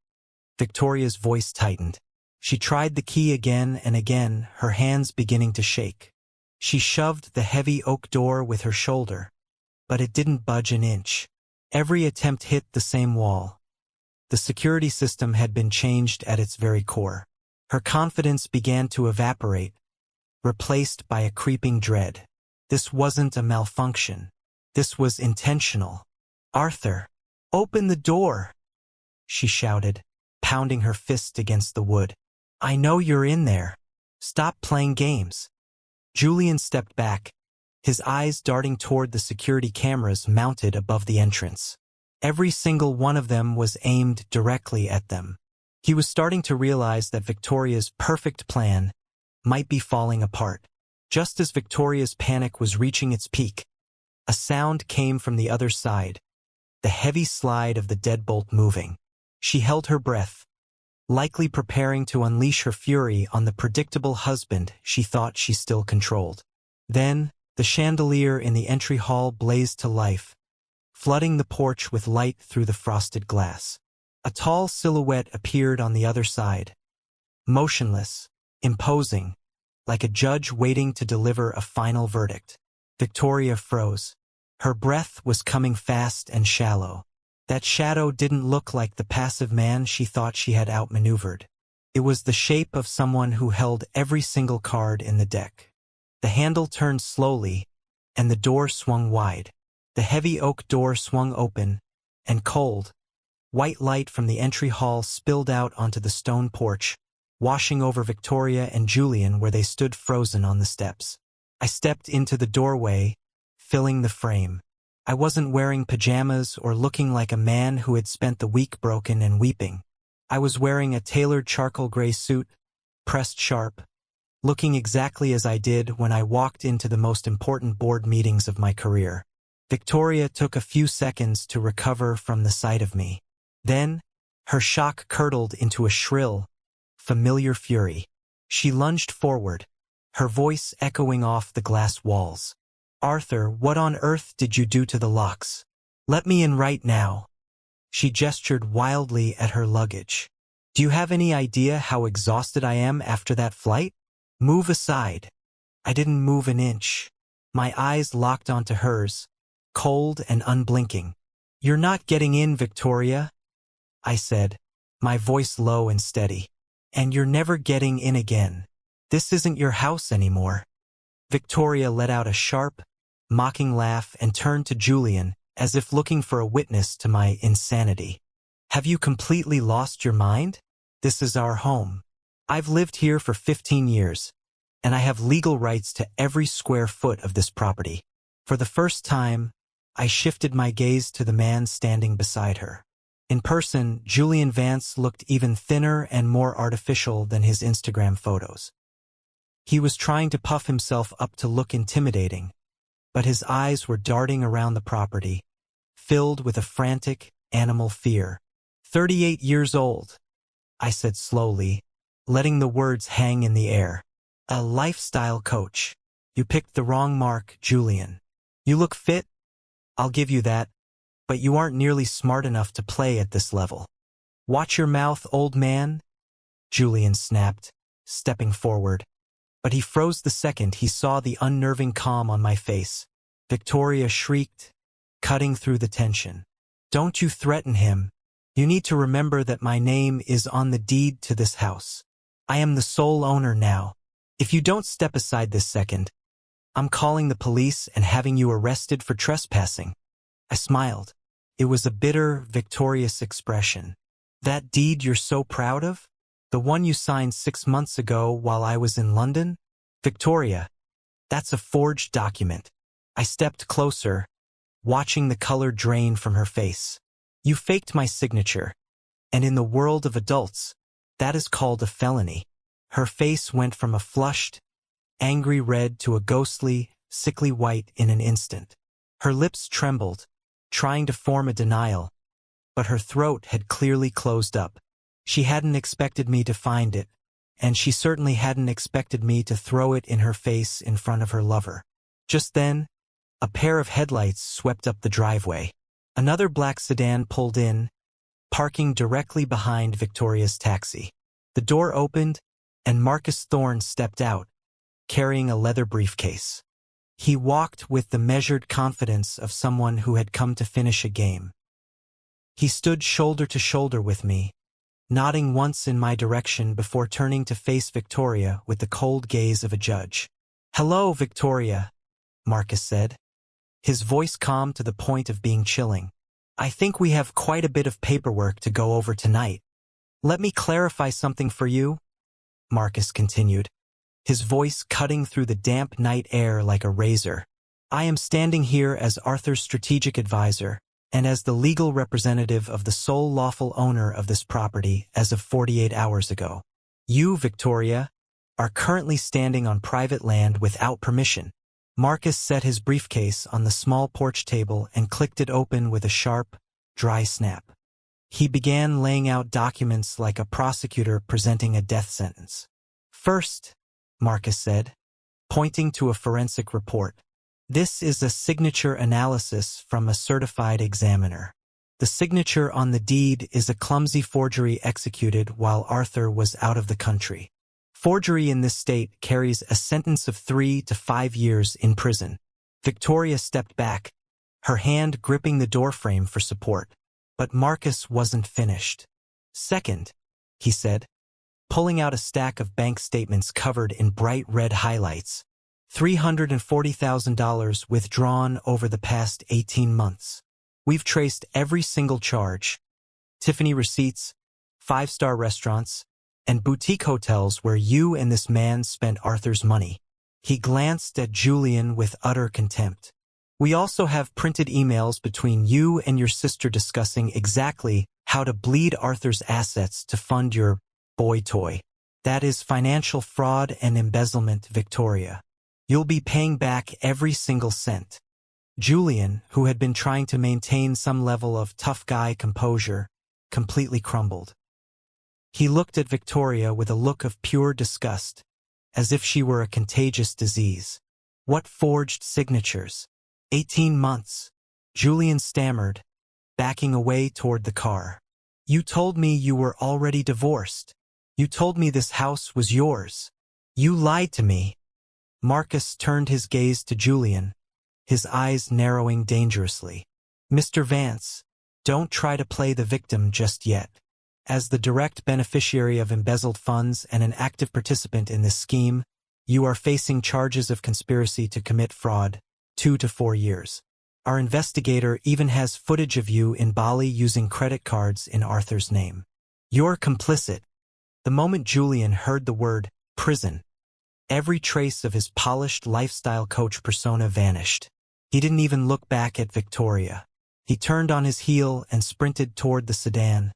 Victoria's voice tightened. She tried the key again and again, her hands beginning to shake. She shoved the heavy oak door with her shoulder, but it didn't budge an inch. Every attempt hit the same wall. The security system had been changed at its very core. Her confidence began to evaporate, replaced by a creeping dread. This wasn't a malfunction. This was intentional. "Arthur, open the door!" she shouted, pounding her fist against the wood. "I know you're in there. Stop playing games." Julian stepped back, his eyes darting toward the security cameras mounted above the entrance. Every single one of them was aimed directly at them. He was starting to realize that Victoria's perfect plan might be falling apart. Just as Victoria's panic was reaching its peak, a sound came from the other side, the heavy slide of the deadbolt moving. She held her breath, likely preparing to unleash her fury on the predictable husband she thought she still controlled. Then, the chandelier in the entry hall blazed to life, flooding the porch with light through the frosted glass. A tall silhouette appeared on the other side, motionless, imposing, like a judge waiting to deliver a final verdict. Victoria froze. Her breath was coming fast and shallow. That shadow didn't look like the passive man she thought she had outmaneuvered. It was the shape of someone who held every single card in the deck. The handle turned slowly, and the door swung wide. The heavy oak door swung open, and cold, white light from the entry hall spilled out onto the stone porch, washing over Victoria and Julian where they stood frozen on the steps. I stepped into the doorway, filling the frame. I wasn't wearing pajamas or looking like a man who had spent the week broken and weeping. I was wearing a tailored charcoal gray suit, pressed sharp, looking exactly as I did when I walked into the most important board meetings of my career. Victoria took a few seconds to recover from the sight of me. Then, her shock curdled into a shrill, familiar fury. She lunged forward, her voice echoing off the glass walls. "Arthur, what on earth did you do to the locks? Let me in right now." She gestured wildly at her luggage. "Do you have any idea how exhausted I am after that flight? Move aside." I didn't move an inch. My eyes locked onto hers, cold and unblinking. "You're not getting in, Victoria," I said, my voice low and steady. "And you're never getting in again. This isn't your house anymore." Victoria let out a sharp, mocking laugh and turned to Julian as if looking for a witness to my insanity. "Have you completely lost your mind? This is our home. I've lived here for 15 years, and I have legal rights to every square foot of this property." For the first time, I shifted my gaze to the man standing beside her. In person, Julian Vance looked even thinner and more artificial than his Instagram photos. He was trying to puff himself up to look intimidating, but his eyes were darting around the property, filled with a frantic, animal fear. 38 years old, I said slowly, letting the words hang in the air. "A lifestyle coach. You picked the wrong mark, Julian. You look fit, I'll give you that, but you aren't nearly smart enough to play at this level." "Watch your mouth, old man," Julian snapped, stepping forward. But he froze the second he saw the unnerving calm on my face. Victoria shrieked, cutting through the tension. "Don't you threaten him. You need to remember that my name is on the deed to this house. I am the sole owner now. If you don't step aside this second, I'm calling the police and having you arrested for trespassing." I smiled. It was a bitter, victorious expression. "That deed you're so proud of? The one you signed 6 months ago while I was in London? Victoria, that's a forged document." I stepped closer, watching the color drain from her face. "You faked my signature, and in the world of adults, that is called a felony." Her face went from a flushed, angry red to a ghostly, sickly white in an instant. Her lips trembled, trying to form a denial, but her throat had clearly closed up. She hadn't expected me to find it, and she certainly hadn't expected me to throw it in her face in front of her lover. Just then, a pair of headlights swept up the driveway. Another black sedan pulled in, parking directly behind Victoria's taxi. The door opened, and Marcus Thorne stepped out, carrying a leather briefcase. He walked with the measured confidence of someone who had come to finish a game. He stood shoulder to shoulder with me, nodding once in my direction before turning to face Victoria with the cold gaze of a judge. "Hello, Victoria," Marcus said, his voice calm to the point of being chilling. "I think we have quite a bit of paperwork to go over tonight. Let me clarify something for you," Marcus continued, his voice cutting through the damp night air like a razor. "I am standing here as Arthur's strategic advisor and as the legal representative of the sole lawful owner of this property as of 48 hours ago. You, Victoria, are currently standing on private land without permission." Marcus set his briefcase on the small porch table and clicked it open with a sharp, dry snap. He began laying out documents like a prosecutor presenting a death sentence. "First," Marcus said, pointing to a forensic report, "this is a signature analysis from a certified examiner. The signature on the deed is a clumsy forgery executed while Arthur was out of the country. Forgery in this state carries a sentence of 3 to 5 years in prison." Victoria stepped back, her hand gripping the doorframe for support. But Marcus wasn't finished. "Second," he said, pulling out a stack of bank statements covered in bright red highlights, $340,000 withdrawn over the past 18 months. We've traced every single charge. Tiffany receipts, 5-star restaurants, and boutique hotels where you and this man spent Arthur's money. He glanced at Julian with utter contempt. "We also have printed emails between you and your sister discussing exactly how to bleed Arthur's assets to fund your boy toy. That is financial fraud and embezzlement, Victoria. You'll be paying back every single cent." Julian, who had been trying to maintain some level of tough guy composure, completely crumbled. He looked at Victoria with a look of pure disgust, as if she were a contagious disease. "What forged signatures? 18 months, Julian stammered, backing away toward the car. "You told me you were already divorced. You told me this house was yours. You lied to me." Marcus turned his gaze to Julian, his eyes narrowing dangerously. "Mr. Vance, don't try to play the victim just yet. As the direct beneficiary of embezzled funds and an active participant in this scheme, you are facing charges of conspiracy to commit fraud, 2 to 4 years. Our investigator even has footage of you in Bali using credit cards in Arthur's name. You're complicit." The moment Julian heard the word prison, every trace of his polished lifestyle coach persona vanished. He didn't even look back at Victoria. He turned on his heel and sprinted toward the sedan,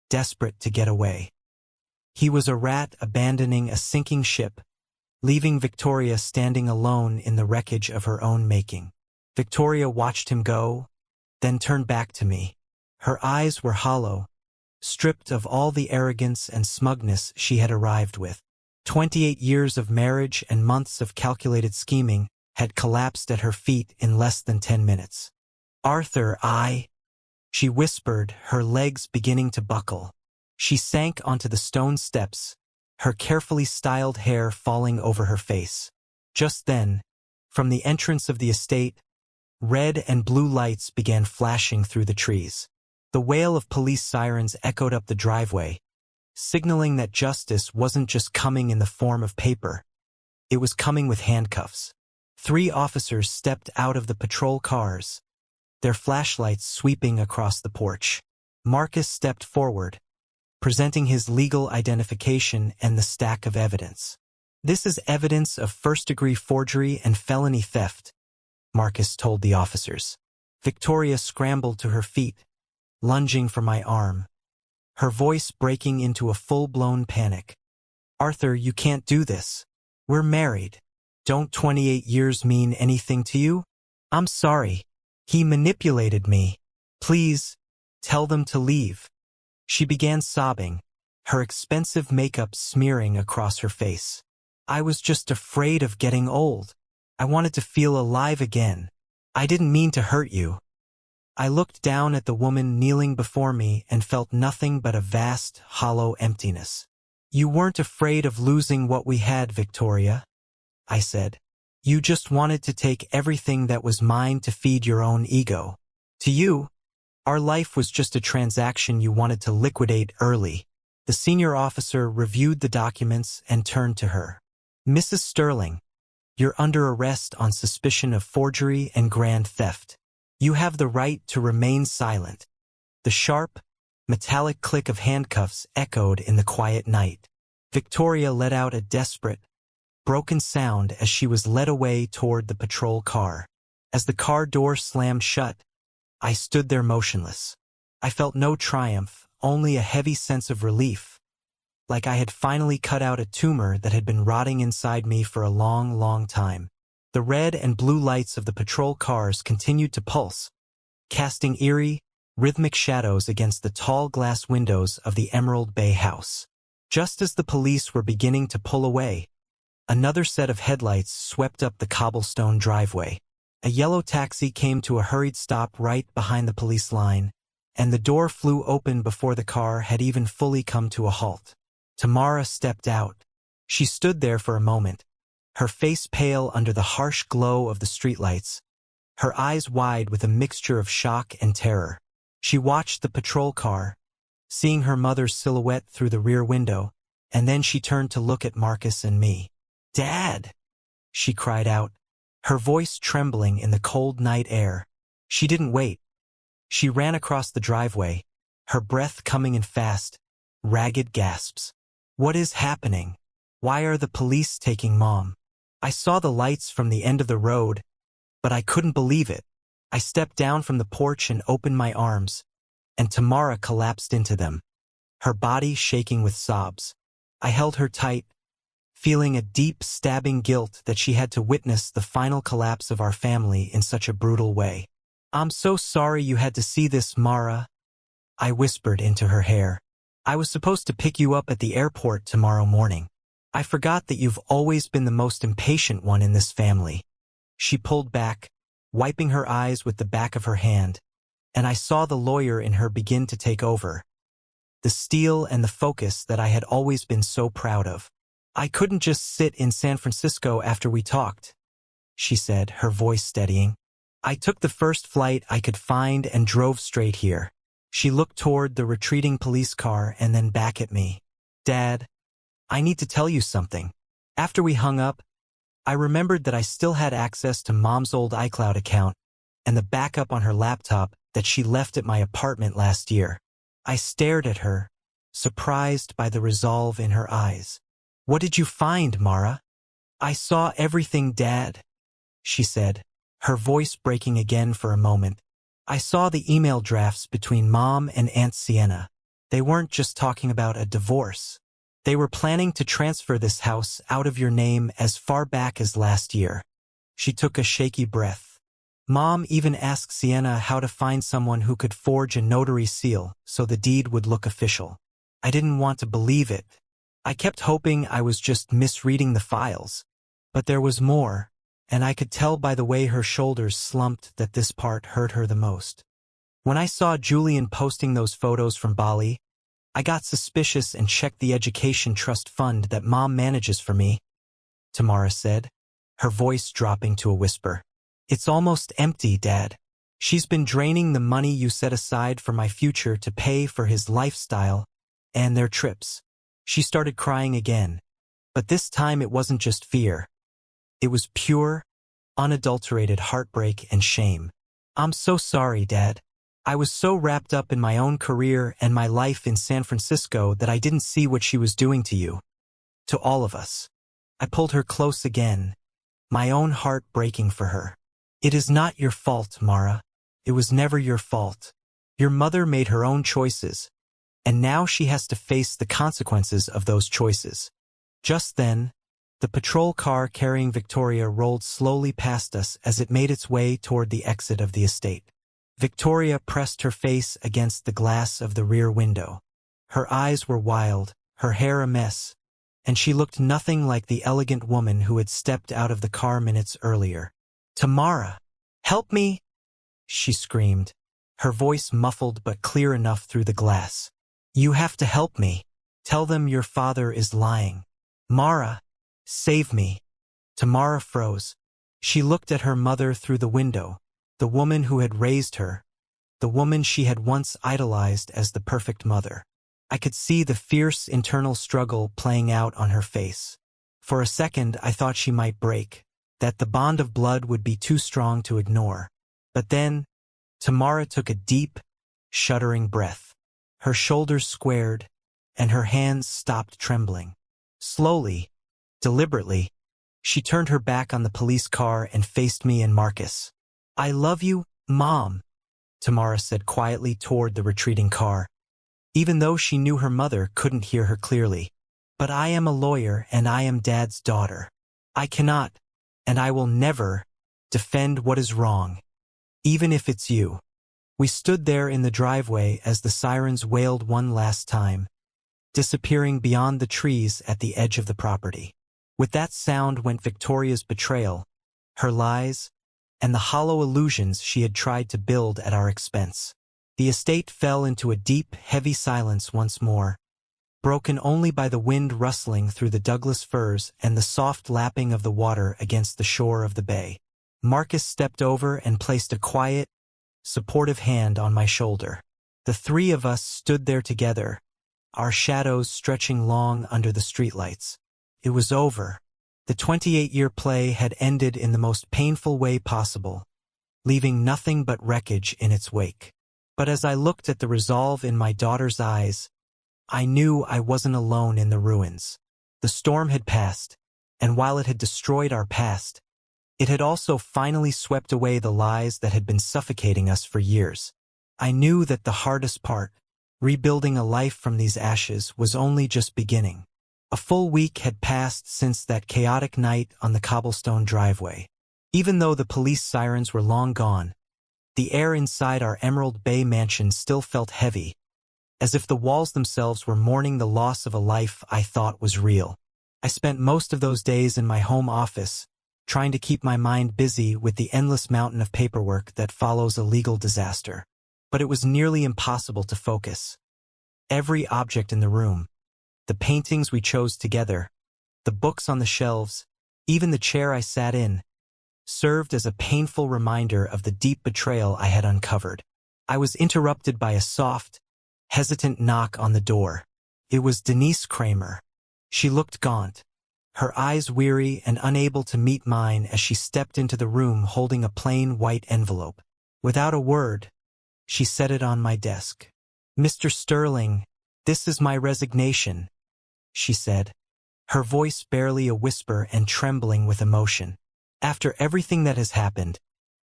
desperate to get away. He was a rat abandoning a sinking ship, leaving Victoria standing alone in the wreckage of her own making. Victoria watched him go, then turned back to me. Her eyes were hollow, stripped of all the arrogance and smugness she had arrived with. 28 years of marriage and months of calculated scheming had collapsed at her feet in less than 10 minutes. "Arthur, she whispered, her legs beginning to buckle. She sank onto the stone steps, her carefully styled hair falling over her face. Just then, from the entrance of the estate, red and blue lights began flashing through the trees. The wail of police sirens echoed up the driveway, signaling that justice wasn't just coming in the form of paper. It was coming with handcuffs. 3 officers stepped out of the patrol cars, their flashlights sweeping across the porch. Marcus stepped forward, presenting his legal identification and the stack of evidence. "This is evidence of first-degree forgery and felony theft," Marcus told the officers. Victoria scrambled to her feet, lunging for my arm, her voice breaking into a full-blown panic. "Arthur, you can't do this. We're married. Don't 28 years mean anything to you? I'm sorry. He manipulated me. Please, tell them to leave." She began sobbing, her expensive makeup smearing across her face. "I was just afraid of getting old. I wanted to feel alive again. I didn't mean to hurt you." I looked down at the woman kneeling before me and felt nothing but a vast, hollow emptiness. "You weren't afraid of losing what we had, Victoria," I said. "You just wanted to take everything that was mine to feed your own ego. To you, our life was just a transaction you wanted to liquidate early." The senior officer reviewed the documents and turned to her. "Mrs. Sterling, you're under arrest on suspicion of forgery and grand theft. You have the right to remain silent." The sharp, metallic click of handcuffs echoed in the quiet night. Victoria let out a desperate, broken sound as she was led away toward the patrol car. As the car door slammed shut, I stood there motionless. I felt no triumph, only a heavy sense of relief, like I had finally cut out a tumor that had been rotting inside me for a long, long time. The red and blue lights of the patrol cars continued to pulse, casting eerie, rhythmic shadows against the tall glass windows of the Emerald Bay house. Just as the police were beginning to pull away, another set of headlights swept up the cobblestone driveway. A yellow taxi came to a hurried stop right behind the police line, and the door flew open before the car had even fully come to a halt. Tamara stepped out. She stood there for a moment, her face pale under the harsh glow of the streetlights, her eyes wide with a mixture of shock and terror. She watched the patrol car, seeing her mother's silhouette through the rear window, and then she turned to look at Marcus and me. "Dad!" she cried out, her voice trembling in the cold night air. She didn't wait. She ran across the driveway, her breath coming in fast, ragged gasps. "What is happening? Why are the police taking Mom?" I saw the lights from the end of the road, but I couldn't believe it. I stepped down from the porch and opened my arms, and Tamara collapsed into them, her body shaking with sobs. I held her tight, feeling a deep, stabbing guilt that she had to witness the final collapse of our family in such a brutal way. "I'm so sorry you had to see this, Mara," I whispered into her hair. "I was supposed to pick you up at the airport tomorrow morning. I forgot that you've always been the most impatient one in this family." She pulled back, wiping her eyes with the back of her hand, and I saw the lawyer in her begin to take over, the steel and the focus that I had always been so proud of. "I couldn't just sit in San Francisco after we talked," she said, her voice steadying. "I took the first flight I could find and drove straight here." She looked toward the retreating police car and then back at me. "Dad, I need to tell you something." After we hung up, I remembered that I still had access to Mom's old iCloud account and the backup on her laptop that she left at my apartment last year. I stared at her, surprised by the resolve in her eyes. "What did you find, Mara?" "I saw everything, Dad," she said, her voice breaking again for a moment. "I saw the email drafts between Mom and Aunt Sienna. They weren't just talking about a divorce. They were planning to transfer this house out of your name as far back as last year." She took a shaky breath. "Mom even asked Sienna how to find someone who could forge a notary seal so the deed would look official. I didn't want to believe it. I kept hoping I was just misreading the files. But there was more, and I could tell by the way her shoulders slumped that this part hurt her the most. When I saw Julian posting those photos from Bali, I got suspicious and checked the education trust fund that Mom manages for me," Tamara said, her voice dropping to a whisper. "It's almost empty, Dad. She's been draining the money you set aside for my future to pay for his lifestyle and their trips. She started crying again, but this time it wasn't just fear. It was pure, unadulterated heartbreak and shame. I'm so sorry, Dad. I was so wrapped up in my own career and my life in San Francisco that I didn't see what she was doing to you. To all of us. I pulled her close again, my own heart breaking for her. It is not your fault, Mara. It was never your fault. Your mother made her own choices, and now she has to face the consequences of those choices. Just then, the patrol car carrying Victoria rolled slowly past us as it made its way toward the exit of the estate. Victoria pressed her face against the glass of the rear window. Her eyes were wild, her hair a mess, and she looked nothing like the elegant woman who had stepped out of the car minutes earlier. "Tamara, help me!" she screamed, her voice muffled but clear enough through the glass. "You have to help me. Tell them your father is lying. Mara, save me." Tamara froze. She looked at her mother through the window, the woman who had raised her, the woman she had once idolized as the perfect mother. I could see the fierce internal struggle playing out on her face. For a second, I thought she might break, that the bond of blood would be too strong to ignore. But then, Tamara took a deep, shuddering breath. Her shoulders squared, and her hands stopped trembling. Slowly, deliberately, she turned her back on the police car and faced me and Marcus. "I love you, Mom," Tamara said quietly toward the retreating car, even though she knew her mother couldn't hear her clearly. "But I am a lawyer and I am Dad's daughter. I cannot, and I will never, defend what is wrong, even if it's you." We stood there in the driveway as the sirens wailed one last time, disappearing beyond the trees at the edge of the property. With that sound went Victoria's betrayal, her lies, and the hollow illusions she had tried to build at our expense. The estate fell into a deep, heavy silence once more, broken only by the wind rustling through the Douglas firs and the soft lapping of the water against the shore of the bay. Marcus stepped over and placed a quiet, supportive hand on my shoulder. The three of us stood there together, our shadows stretching long under the streetlights. It was over. The 28-year play had ended in the most painful way possible, leaving nothing but wreckage in its wake. But as I looked at the resolve in my daughter's eyes, I knew I wasn't alone in the ruins. The storm had passed, and while it had destroyed our past, it had also finally swept away the lies that had been suffocating us for years. I knew that the hardest part, rebuilding a life from these ashes, was only just beginning. A full week had passed since that chaotic night on the cobblestone driveway. Even though the police sirens were long gone, the air inside our Emerald Bay mansion still felt heavy, as if the walls themselves were mourning the loss of a life I thought was real. I spent most of those days in my home office, trying to keep my mind busy with the endless mountain of paperwork that follows a legal disaster. But it was nearly impossible to focus. Every object in the room, the paintings we chose together, the books on the shelves, even the chair I sat in, served as a painful reminder of the deep betrayal I had uncovered. I was interrupted by a soft, hesitant knock on the door. It was Denise Kramer. She looked gaunt, her eyes weary and unable to meet mine as she stepped into the room holding a plain white envelope. Without a word, she set it on my desk. "Mr. Sterling, this is my resignation," she said, her voice barely a whisper and trembling with emotion. "After everything that has happened,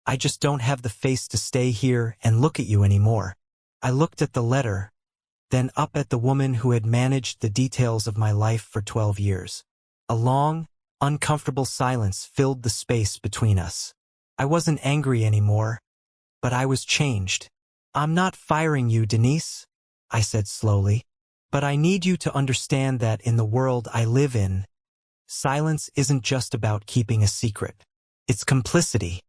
I just don't have the face to stay here and look at you anymore." I looked at the letter, then up at the woman who had managed the details of my life for 12 years. A long, uncomfortable silence filled the space between us. I wasn't angry anymore, but I was changed. "I'm not firing you, Denise," I said slowly, "but I need you to understand that in the world I live in, silence isn't just about keeping a secret. It's complicity."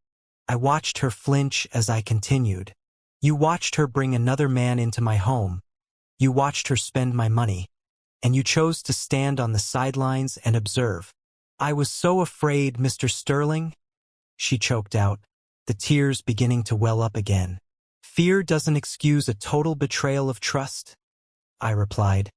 I watched her flinch as I continued. "You watched her bring another man into my home. You watched her spend my money. And you chose to stand on the sidelines and observe. I was so afraid, Mr. Sterling," she choked out, the tears beginning to well up again. "Fear doesn't excuse a total betrayal of trust," I replied,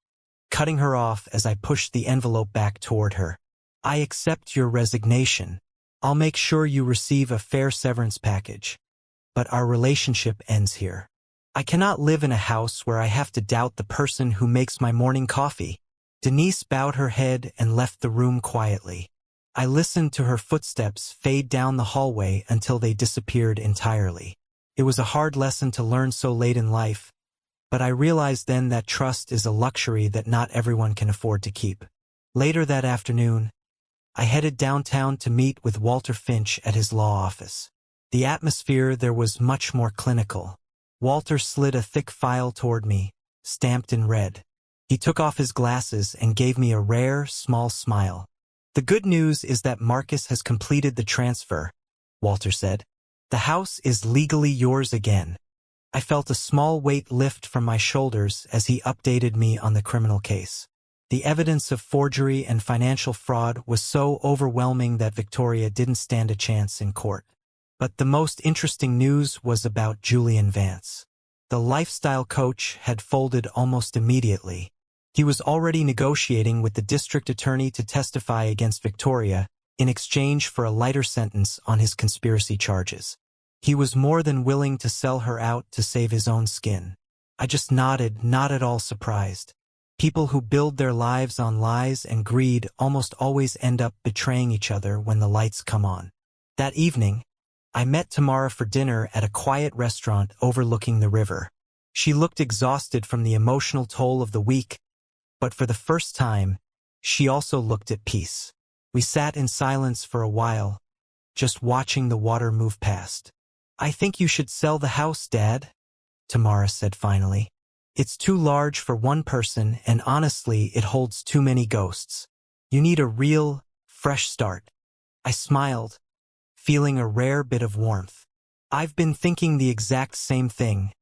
cutting her off as I pushed the envelope back toward her. "I accept your resignation. I'll make sure you receive a fair severance package. But our relationship ends here. I cannot live in a house where I have to doubt the person who makes my morning coffee." Denise bowed her head and left the room quietly. I listened to her footsteps fade down the hallway until they disappeared entirely. It was a hard lesson to learn so late in life, but I realized then that trust is a luxury that not everyone can afford to keep. Later that afternoon, I headed downtown to meet with Walter Finch at his law office. The atmosphere there was much more clinical. Walter slid a thick file toward me, stamped in red. He took off his glasses and gave me a rare, small smile. "The good news is that Marcus has completed the transfer," Walter said. "The house is legally yours again." I felt a small weight lift from my shoulders as he updated me on the criminal case. The evidence of forgery and financial fraud was so overwhelming that Victoria didn't stand a chance in court. But the most interesting news was about Julian Vance. The lifestyle coach had folded almost immediately. He was already negotiating with the district attorney to testify against Victoria in exchange for a lighter sentence on his conspiracy charges. He was more than willing to sell her out to save his own skin. I just nodded, not at all surprised. People who build their lives on lies and greed almost always end up betraying each other when the lights come on. That evening, I met Tamara for dinner at a quiet restaurant overlooking the river. She looked exhausted from the emotional toll of the week, but for the first time, she also looked at peace. We sat in silence for a while, just watching the water move past. "I think you should sell the house, Dad," Tamara said finally. "It's too large for one person, and honestly, it holds too many ghosts. You need a real, fresh start." I smiled, feeling a rare bit of warmth. "I've been thinking the exact same thing,"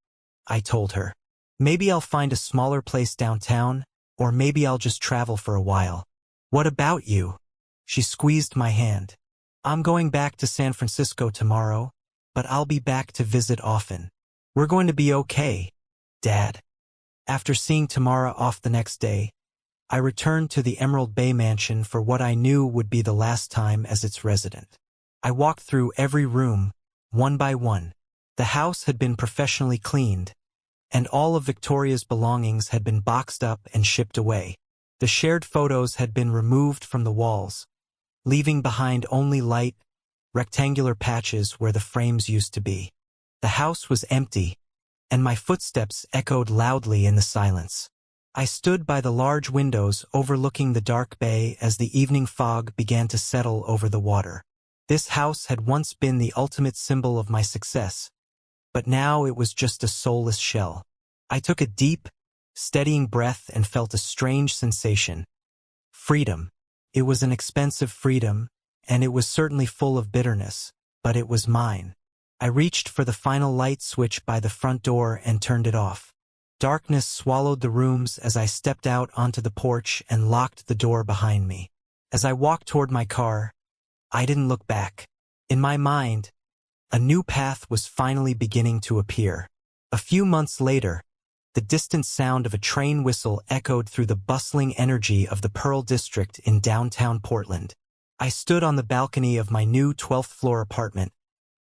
I told her. "Maybe I'll find a smaller place downtown, or maybe I'll just travel for a while." "What about you?" She squeezed my hand. "I'm going back to San Francisco tomorrow, but I'll be back to visit often. We're going to be okay, Dad." After seeing Tamara off the next day, I returned to the Emerald Bay mansion for what I knew would be the last time as its resident. I walked through every room, one by one. The house had been professionally cleaned, and all of Victoria's belongings had been boxed up and shipped away. The shared photos had been removed from the walls, leaving behind only light, rectangular patches where the frames used to be. The house was empty, and my footsteps echoed loudly in the silence. I stood by the large windows overlooking the dark bay as the evening fog began to settle over the water. This house had once been the ultimate symbol of my success, but now it was just a soulless shell. I took a deep, steadying breath and felt a strange sensation. Freedom. It was an expensive freedom, and it was certainly full of bitterness, but it was mine. I reached for the final light switch by the front door and turned it off. Darkness swallowed the rooms as I stepped out onto the porch and locked the door behind me. As I walked toward my car, I didn't look back. In my mind, a new path was finally beginning to appear. A few months later, the distant sound of a train whistle echoed through the bustling energy of the Pearl District in downtown Portland. I stood on the balcony of my new 12th-floor apartment,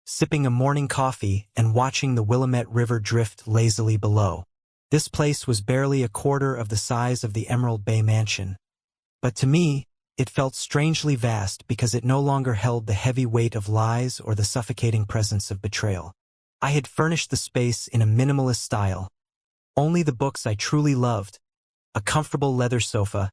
sipping a morning coffee and watching the Willamette River drift lazily below. This place was barely a quarter of the size of the Emerald Bay mansion, but to me, it felt strangely vast because it no longer held the heavy weight of lies or the suffocating presence of betrayal. I had furnished the space in a minimalist style, only the books I truly loved, a comfortable leather sofa,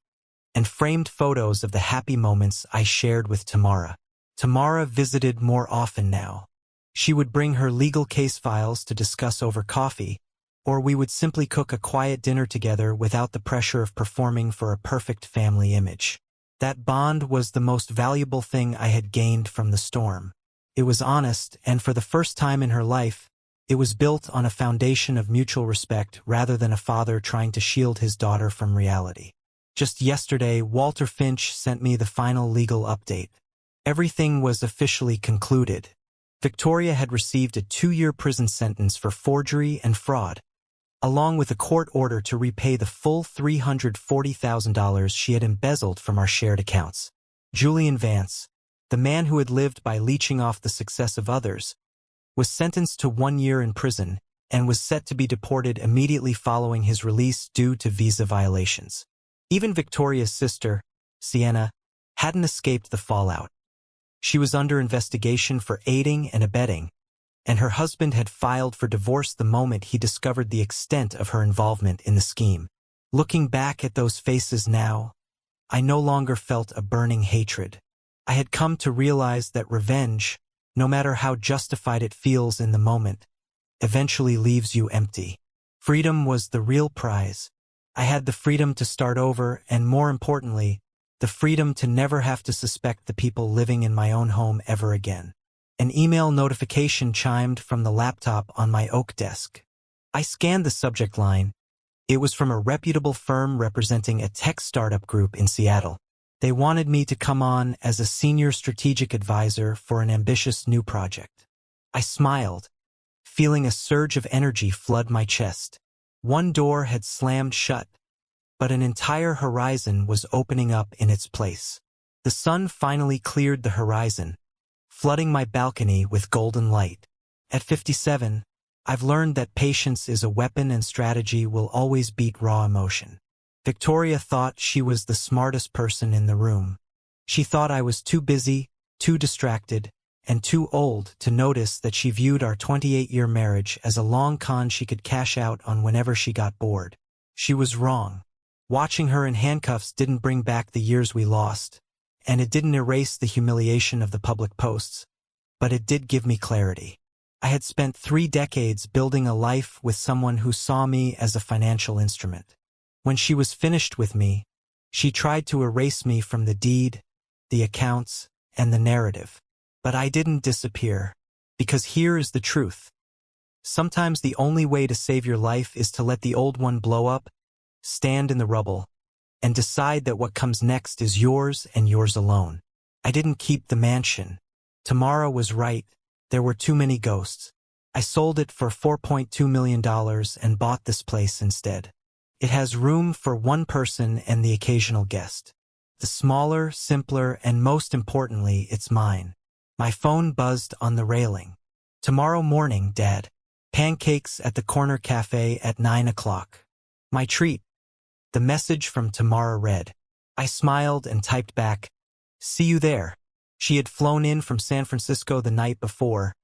and framed photos of the happy moments I shared with Tamara. Tamara visited more often now. She would bring her legal case files to discuss over coffee, or we would simply cook a quiet dinner together without the pressure of performing for a perfect family image. That bond was the most valuable thing I had gained from the storm. It was honest, and for the first time in her life, it was built on a foundation of mutual respect rather than a father trying to shield his daughter from reality. Just yesterday, Walter Finch sent me the final legal update. Everything was officially concluded. Victoria had received a 2-year prison sentence for forgery and fraud, along with a court order to repay the full $340,000 she had embezzled from our shared accounts. Julian Vance, the man who had lived by leeching off the success of others, was sentenced to 1 year in prison and was set to be deported immediately following his release due to visa violations. Even Victoria's sister, Sienna, hadn't escaped the fallout. She was under investigation for aiding and abetting, and her husband had filed for divorce the moment he discovered the extent of her involvement in the scheme. Looking back at those faces now, I no longer felt a burning hatred. I had come to realize that revenge, no matter how justified it feels in the moment, eventually leaves you empty. Freedom was the real prize. I had the freedom to start over and, more importantly, the freedom to never have to suspect the people living in my own home ever again. An email notification chimed from the laptop on my oak desk. I scanned the subject line. It was from a reputable firm representing a tech startup group in Seattle. They wanted me to come on as a senior strategic advisor for an ambitious new project. I smiled, feeling a surge of energy flood my chest. One door had slammed shut, but an entire horizon was opening up in its place. The sun finally cleared the horizon, flooding my balcony with golden light. At 57, I've learned that patience is a weapon and strategy will always beat raw emotion. Victoria thought she was the smartest person in the room. She thought I was too busy, too distracted, and too old to notice that she viewed our 28-year marriage as a long con she could cash out on whenever she got bored. She was wrong. Watching her in handcuffs didn't bring back the years we lost, and it didn't erase the humiliation of the public posts, but it did give me clarity. I had spent 3 decades building a life with someone who saw me as a financial instrument. When she was finished with me, she tried to erase me from the deed, the accounts, and the narrative. But I didn't disappear, because here is the truth. Sometimes the only way to save your life is to let the old one blow up, stand in the rubble, and decide that what comes next is yours and yours alone. I didn't keep the mansion. Tamara was right. There were too many ghosts. I sold it for $4.2 million and bought this place instead. It has room for one person and the occasional guest. The smaller, simpler, and most importantly, it's mine. My phone buzzed on the railing. Tomorrow morning, Dad. Pancakes at the corner cafe at 9 o'clock. My treat. The message from Tamara read. I smiled and typed back, "See you there." She had flown in from San Francisco the night before,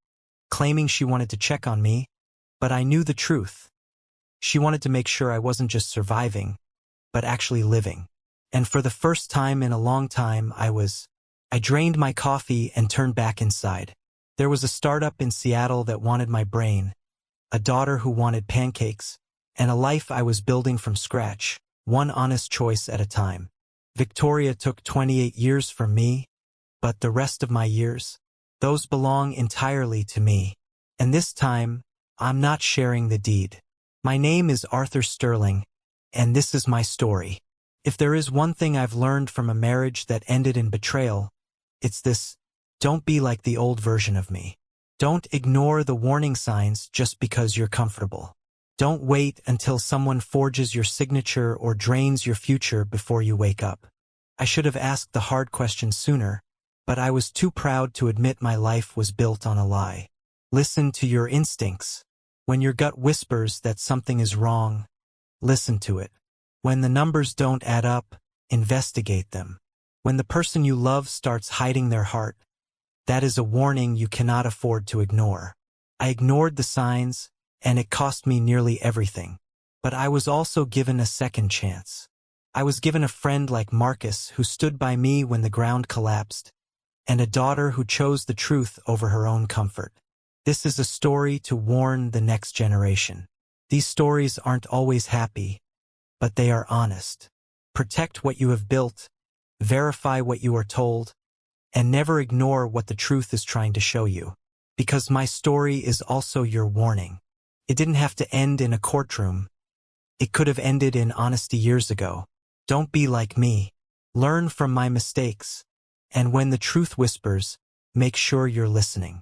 claiming she wanted to check on me, but I knew the truth. She wanted to make sure I wasn't just surviving, but actually living. And for the first time in a long time, I drained my coffee and turned back inside. There was a startup in Seattle that wanted my brain, a daughter who wanted pancakes, and a life I was building from scratch, one honest choice at a time. Victoria took 28 years from me, but the rest of my years, those belong entirely to me. And this time, I'm not sharing the deed. My name is Arthur Sterling, and this is my story. If there is one thing I've learned from a marriage that ended in betrayal, it's this: don't be like the old version of me. Don't ignore the warning signs just because you're comfortable. Don't wait until someone forges your signature or drains your future before you wake up. I should have asked the hard question sooner, but I was too proud to admit my life was built on a lie. Listen to your instincts. When your gut whispers that something is wrong, listen to it. When the numbers don't add up, investigate them. When the person you love starts hiding their heart, that is a warning you cannot afford to ignore. I ignored the signs, and it cost me nearly everything. But I was also given a second chance. I was given a friend like Marcus who stood by me when the ground collapsed, and a daughter who chose the truth over her own comfort. This is a story to warn the next generation. These stories aren't always happy, but they are honest. Protect what you have built, verify what you are told, and never ignore what the truth is trying to show you. Because my story is also your warning. It didn't have to end in a courtroom. It could have ended in honesty years ago. Don't be like me. Learn from my mistakes. And when the truth whispers, make sure you're listening.